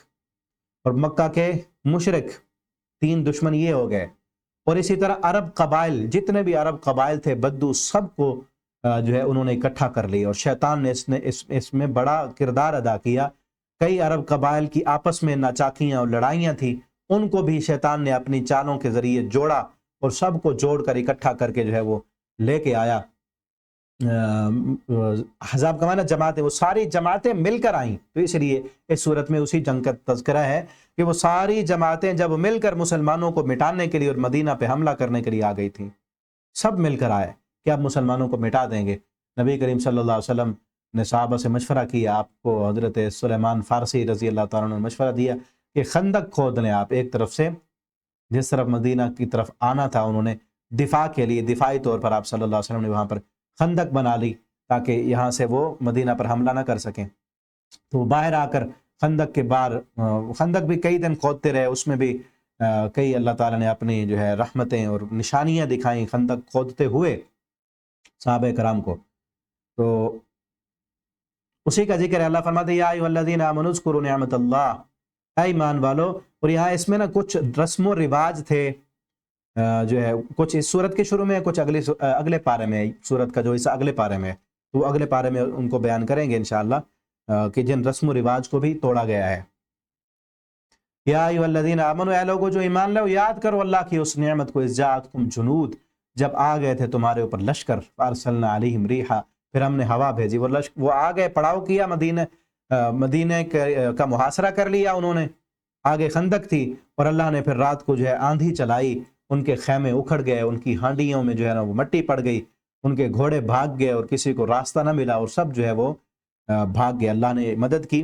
اور مکہ کے مشرک، 3 دشمن یہ ہو گئے۔ اور اسی طرح عرب قبائل، جتنے بھی عرب قبائل تھے بدو، سب کو جو ہے انہوں نے اکٹھا کر لی، اور شیطان نے اس میں بڑا کردار ادا کیا۔ کئی عرب قبائل کی آپس میں ناچاکیاں اور لڑائیاں تھیں، ان کو بھی شیطان نے اپنی چالوں کے ذریعے جوڑا اور سب کو جوڑ کر اکٹھا کر کے جو ہے وہ لے کے آیا۔ احزاب کا معنی جماعتیں، وہ ساری جماعتیں مل کر آئیں۔ تو اس لیے اس صورت میں اسی جنگ کا تذکرہ ہے کہ وہ ساری جماعتیں جب مل کر مسلمانوں کو مٹانے کے لیے اور مدینہ پہ حملہ کرنے کے لیے آ گئی تھیں، سب مل کر آئے کہ اب مسلمانوں کو مٹا دیں گے۔ نبی کریم صلی اللہ علیہ وسلم نے صحابہ سے مشورہ کیا، آپ کو حضرت سلیمان فارسی رضی اللہ تعالیٰ نے مشورہ دیا کہ خندق کھود لیں آپ ایک طرف سے، جس طرف مدینہ کی طرف آنا تھا انہوں نے دفاع کے لیے، دفاعی طور پر آپ صلی اللہ علیہ وسلم نے وہاں پر خندق بنا لی تاکہ یہاں سے وہ مدینہ پر حملہ نہ کر سکیں۔ تو باہر آ کر خندق کے باہر، خندق بھی کئی دن کھودتے رہے، اس میں بھی کئی اللہ تعالیٰ نے اپنی جو ہے رحمتیں اور نشانیاں دکھائیں خندق کھودتے ہوئے صحابہ کرام کو۔ تو اسی کا ذکر ہے، اللہ فرماتے ہیں یا ایھا الذین آمنوا اذکروا نعمت اللہ، اے ایمان والو۔ اور یہاں اس میں نا کچھ رسم و رواج تھے جو ہے، کچھ اس سورت کے شروع میں، کچھ اگلے پارے میں، سورت کا جو حصہ اگلے پارے میں، تو اگلے پارے میں ان کو بیان کریں گے انشاءاللہ کہ جن رسم و رواج کو بھی توڑا گیا ہے۔ یا ایھا الذین آمنوا، اے لوگو جو ایمان لو، یاد کرو اللہ کی اس نعمت کو، اذ جاءتکم جنود، جب آ گئے تھے تمہارے اوپر لشکر، فارسلنا علیہم ریحا، پھر ہم نے ہوا بھیجی، وہ آ گئے، پڑاؤ کیا، مدینہ کا محاصرہ کر لیا انہوں نے، آگے خندق تھی، اور اللہ نے پھر رات کو جو ہے آندھی چلائی، ان کے خیمے اکھڑ گئے، ان کی ہانڈیوں میں جو ہے نا وہ مٹی پڑ گئی، ان کے گھوڑے بھاگ گئے اور کسی کو راستہ نہ ملا، اور سب جو ہے وہ بھاگ گئے۔ اللہ نے مدد کی۔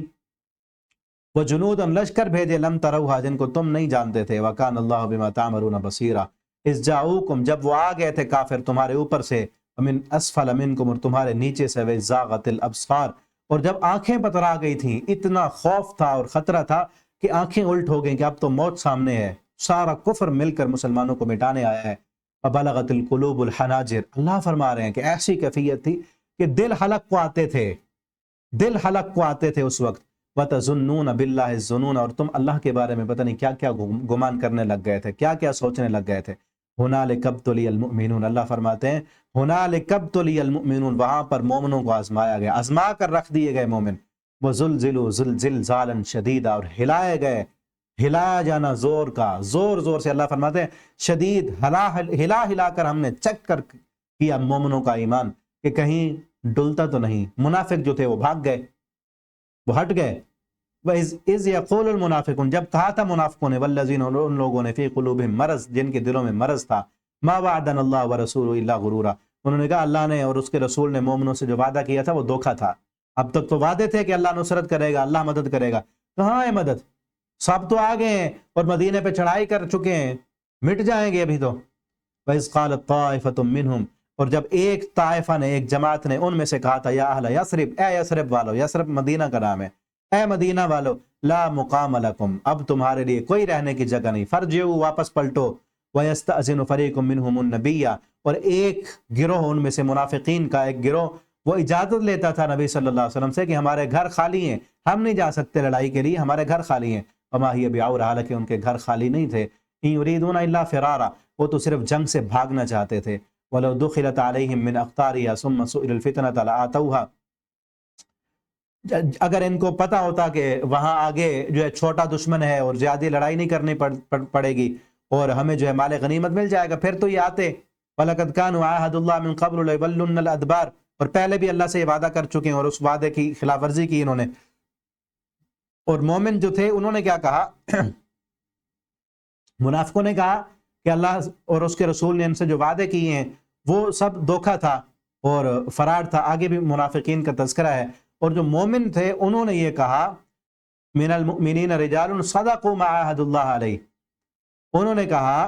وہ جنود لشکر بھیجے لم تروہا، جن کو تم نہیں جانتے تھے، وکان اللہ بما تعملون بصیرا، اذ جاؤکم، جب وہ آ گئے تھے کافر تمہارے اوپر سے، ومن اسفل منکم، اور تمہارے نیچے سے، وزاغت الابصار، اور جب آنکھیں پترا گئی تھیں، اتنا خوف تھا اور خطرہ تھا کہ آنکھیں الٹ ہو گئیں کہ اب تو موت سامنے ہے، سارا کفر مل کر مسلمانوں کو مٹانے آیا ہے۔ فبلغت القلوب الحناجر، اللہ فرما رہے ہیں کہ ایسی کیفیت تھی کہ دل حلق کو آتے تھے، دل حلق کو آتے تھے اس وقت۔ وَتَظُنُّونَ بِاللَّهِ الظُّنُونَ، اور تم اللہ کے بارے میں پتہ نہیں کیا کیا گمان کرنے لگ گئے تھے، کیا کیا سوچنے لگ گئے تھے۔ هُنَالِكَ ابْتُلِيَ الْمُؤْمِنُونَ، اللہ فرماتے ہیں هُنَالِكَ ابْتُلِيَ الْمُؤْمِنُونَ، وہاں پر مومنوں کو آزمایا گیا، آزما کر رکھ دیے گئے مومن۔ وَزُلْزِلُوا زِلْزَالًا شَدِيدًا، اور ہلائے گئے، ہلایا جانا زور کا، زور زور سے، اللہ فرماتے ہیں شدید، ہلا کر ہم نے چیک کر کیا مومنوں کا ایمان کہ کہیں ڈلتا تو نہیں۔ منافق جو تھے وہ بھاگ گئے، وہ ہٹ گئے، وَإِذْ يَقُولُ الْمُنَافِقُونَ، جب کہا تھا منافقوں نے، والذین، ان لوگوں نے، فی قلوبہم مرض، جن کے دلوں میں مرض تھا، ما وعدنا اللہ ورسولہ الا غرورا، انہوں نے کہا اللہ نے اور اس کے رسول نے مومنوں سے جو وعدہ کیا تھا وہ دھوکا تھا۔ اب تک تو وعدے تھے کہ اللہ نصرت کرے گا، اللہ مدد کرے گا، کہاں ہے مدد؟ سب تو آ گئے ہیں اور مدینے پہ چڑھائی کر چکے ہیں، مٹ جائیں گے ابھی تو۔ وَإِذْ قَالَتْ طَائِفَةٌ مِّنْهُمْ، اور جب ایک طائفہ نے، ایک جماعت نے ان میں سے کہا تھا، یا اہل یثرب، اے یثرب والو، یثرب مدینہ کا نام ہے، اے مدینہ والو، لا مقام لکم، اب تمہارے لیے کوئی رہنے کی جگہ نہیں، فرجعوا، واپس پلٹو، وَيَسْتَأْذِنُ فَرِيقٌ مِّنْهُمُ النَّبِيَّ، اور ایک گروہ ان میں سے منافقین کا ایک گروہ وہ اجازت لیتا تھا نبی صلی اللہ علیہ وسلم سے کہ ہمارے گھر خالی ہیں، ہم نہیں جا سکتے لڑائی کے لیے، ہمارے گھر خالی ہیں۔ وما هي بعورة، حالانکہ ان کے گھر خالی نہیں تھے، ان یریدون الا فرارا، وہ تو صرف جنگ سے بھاگنا چاہتے تھے۔ ولو دخلت عليهم من اقطارها ثم سئلوا الفتنة لآتوها، اگر ان کو پتا ہوتا کہ وہاں آگے جو ہے چھوٹا دشمن ہے اور زیادہ لڑائی نہیں کرنی پڑے گی اور ہمیں جو ہے مال غنیمت مل جائے گا، پھر تو یہ آتے۔ وَلَقَدْ كَانُوا عَاهَدُوا اللَّهَ مِن قَبْلُ لَيُوَلُّنَّ الْأَدْبَارَ، اور پہلے بھی اللہ سے یہ وعدہ کر چکے ہیں اور اس وعدے کی خلاف ورزی کی انہوں نے۔ اور مومن جو تھے انہوں نے کیا کہا؟ منافقوں نے کہا کہ اللہ اور اس کے رسول نے ان سے جو وعدے کیے ہیں وہ سب دھوکا تھا اور فرار تھا۔ آگے بھی منافقین کا تذکرہ ہے۔ اور جو مومن تھے انہوں نے یہ کہا، من المؤمنین رجال صدقوا ما عاهدوا اللہ علیہ، انہوں نے کہا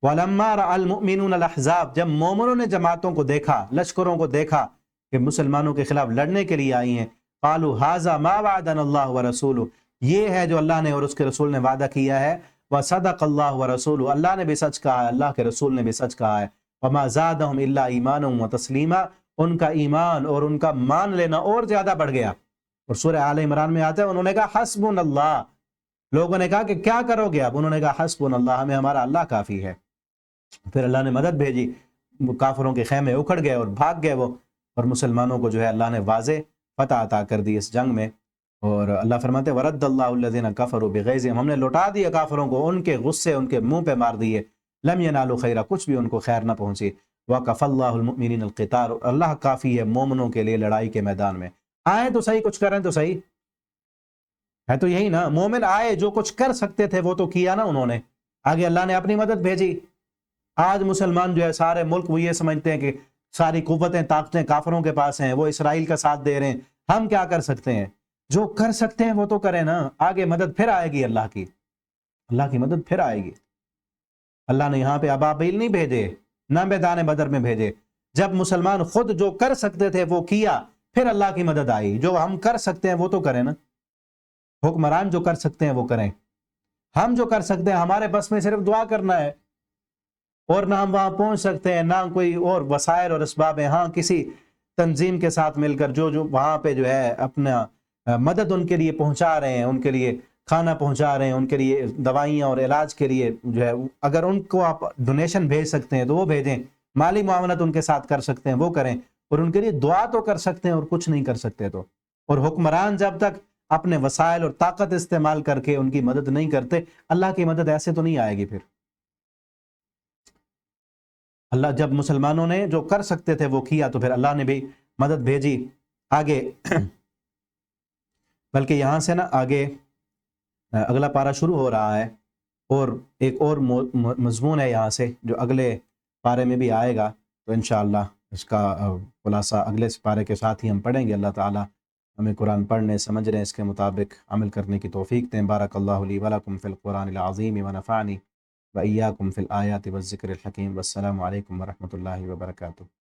وَلَمَّا رَأَى الْمُؤْمِنُونَ الْأَحْزَابَ، جب مومنوں نے جماعتوں کو دیکھا، لشکروں کو دیکھا کہ مسلمانوں کے خلاف لڑنے کے لیے آئی ہیں، قالوا هذا ما وعدنا اللہ ورسولہ، یہ ہے جو اللہ نے اور اس کے رسول نے وعدہ کیا ہے، وصدق اللہ ورسولہ، اللہ نے بھی سچ کہا ہے، اللہ کے رسول نے بھی سچ کہا ہے، وما زادهم الا ایمانا وتسلیما، ان کا ایمان اور ان کا مان لینا اور زیادہ بڑھ گیا۔ اور سورہ آل عمران میں آتا ہے انہوں نے کہا حسبنا اللہ، لوگوں نے کہا کہ کیا کرو گے اب؟ انہوں نے کہا حسبنا اللہ، ہمیں ہمارا اللہ کافی ہے۔ پھر اللہ نے مدد بھیجی، کافروں کے خیمے اکھڑ گئے اور بھاگ گئے وہ، اور مسلمانوں کو جو ہے اللہ نے واضح فتح عطا کر دی اس جنگ میں۔ اور اللہ فرماتے ورد اللہ الذین کفروا بغیظہم، ہم نے لوٹا دیا کافروں کو ان کے غصے، ان کے منہ پہ مار دیے، لم ینالوا خیرا، کچھ بھی ان کو خیر نہ پہنچی، وکفی اللہ المؤمنین القتال، اللہ کافی ہے مومنوں کے لیے لڑائی کے میدان میں۔ آئیں تو صحیح، کچھ کریں تو صحیح، ہے تو یہی نا، مومن آئے، جو کچھ کر سکتے تھے وہ تو کیا نا انہوں نے، آگے اللہ نے اپنی مدد بھیجی۔ آج مسلمان جو ہے سارے ملک وہ یہ سمجھتے ہیں کہ ساری قوتیں طاقتیں کافروں کے پاس ہیں، وہ اسرائیل کا ساتھ دے رہے ہیں، ہم کیا کر سکتے ہیں؟ جو کر سکتے ہیں وہ تو کریں نا، آگے مدد پھر آئے گی، اللہ کی مدد پھر آئے گی۔ اللہ نے یہاں پہ ابابیل نہیں بھیجے، نہ میدان بدر میں بھیجے، جب مسلمان خود جو کر سکتے تھے وہ کیا، پھر اللہ کی مدد آئی۔ جو ہم کر سکتے ہیں وہ تو کریں نا، حکمران جو کر سکتے ہیں وہ کریں، ہم جو کر سکتے ہیں ہمارے بس میں صرف دعا کرنا ہے، اور نہ ہم وہاں پہنچ سکتے ہیں، نہ کوئی اور وسائل اور اسباب ہیں۔ ہاں کسی تنظیم کے ساتھ مل کر جو وہاں پہ جو ہے اپنا مدد ان کے لیے پہنچا رہے ہیں، ان کے لیے کھانا پہنچا رہے ہیں، ان کے لیے دوائیاں اور علاج کے لیے جو ہے، اگر ان کو آپ ڈونیشن بھیج سکتے ہیں تو وہ بھیجیں، مالی معاونت ان کے ساتھ کر سکتے ہیں وہ کریں، اور ان کے لیے دعا تو کر سکتے ہیں، اور کچھ نہیں کر سکتے تو۔ اور حکمران جب تک اپنے وسائل اور طاقت استعمال کر کے ان کی مدد نہیں کرتے، اللہ کی مدد ایسے تو نہیں آئے گی۔ پھر اللہ جب مسلمانوں نے جو کر سکتے تھے وہ کیا تو پھر اللہ نے بھی مدد بھیجی آگے۔ بلکہ یہاں سے نا آگے اگلا پارہ شروع ہو رہا ہے، اور ایک اور مضمون ہے یہاں سے جو اگلے پارے میں بھی آئے گا، تو انشاءاللہ اس کا خلاصہ اگلے پارے کے ساتھ ہی ہم پڑھیں گے۔ اللہ تعالی ہمیں قرآن پڑھنے، سمجھنے، اس کے مطابق عمل کرنے کی توفیق دیں۔ بارک اللہ لی ولکم فی القرآن العظیم ونفعنی وإياكم في الآيات والذكر الحكيم، والسلام عليكم ورحمة الله وبركاته۔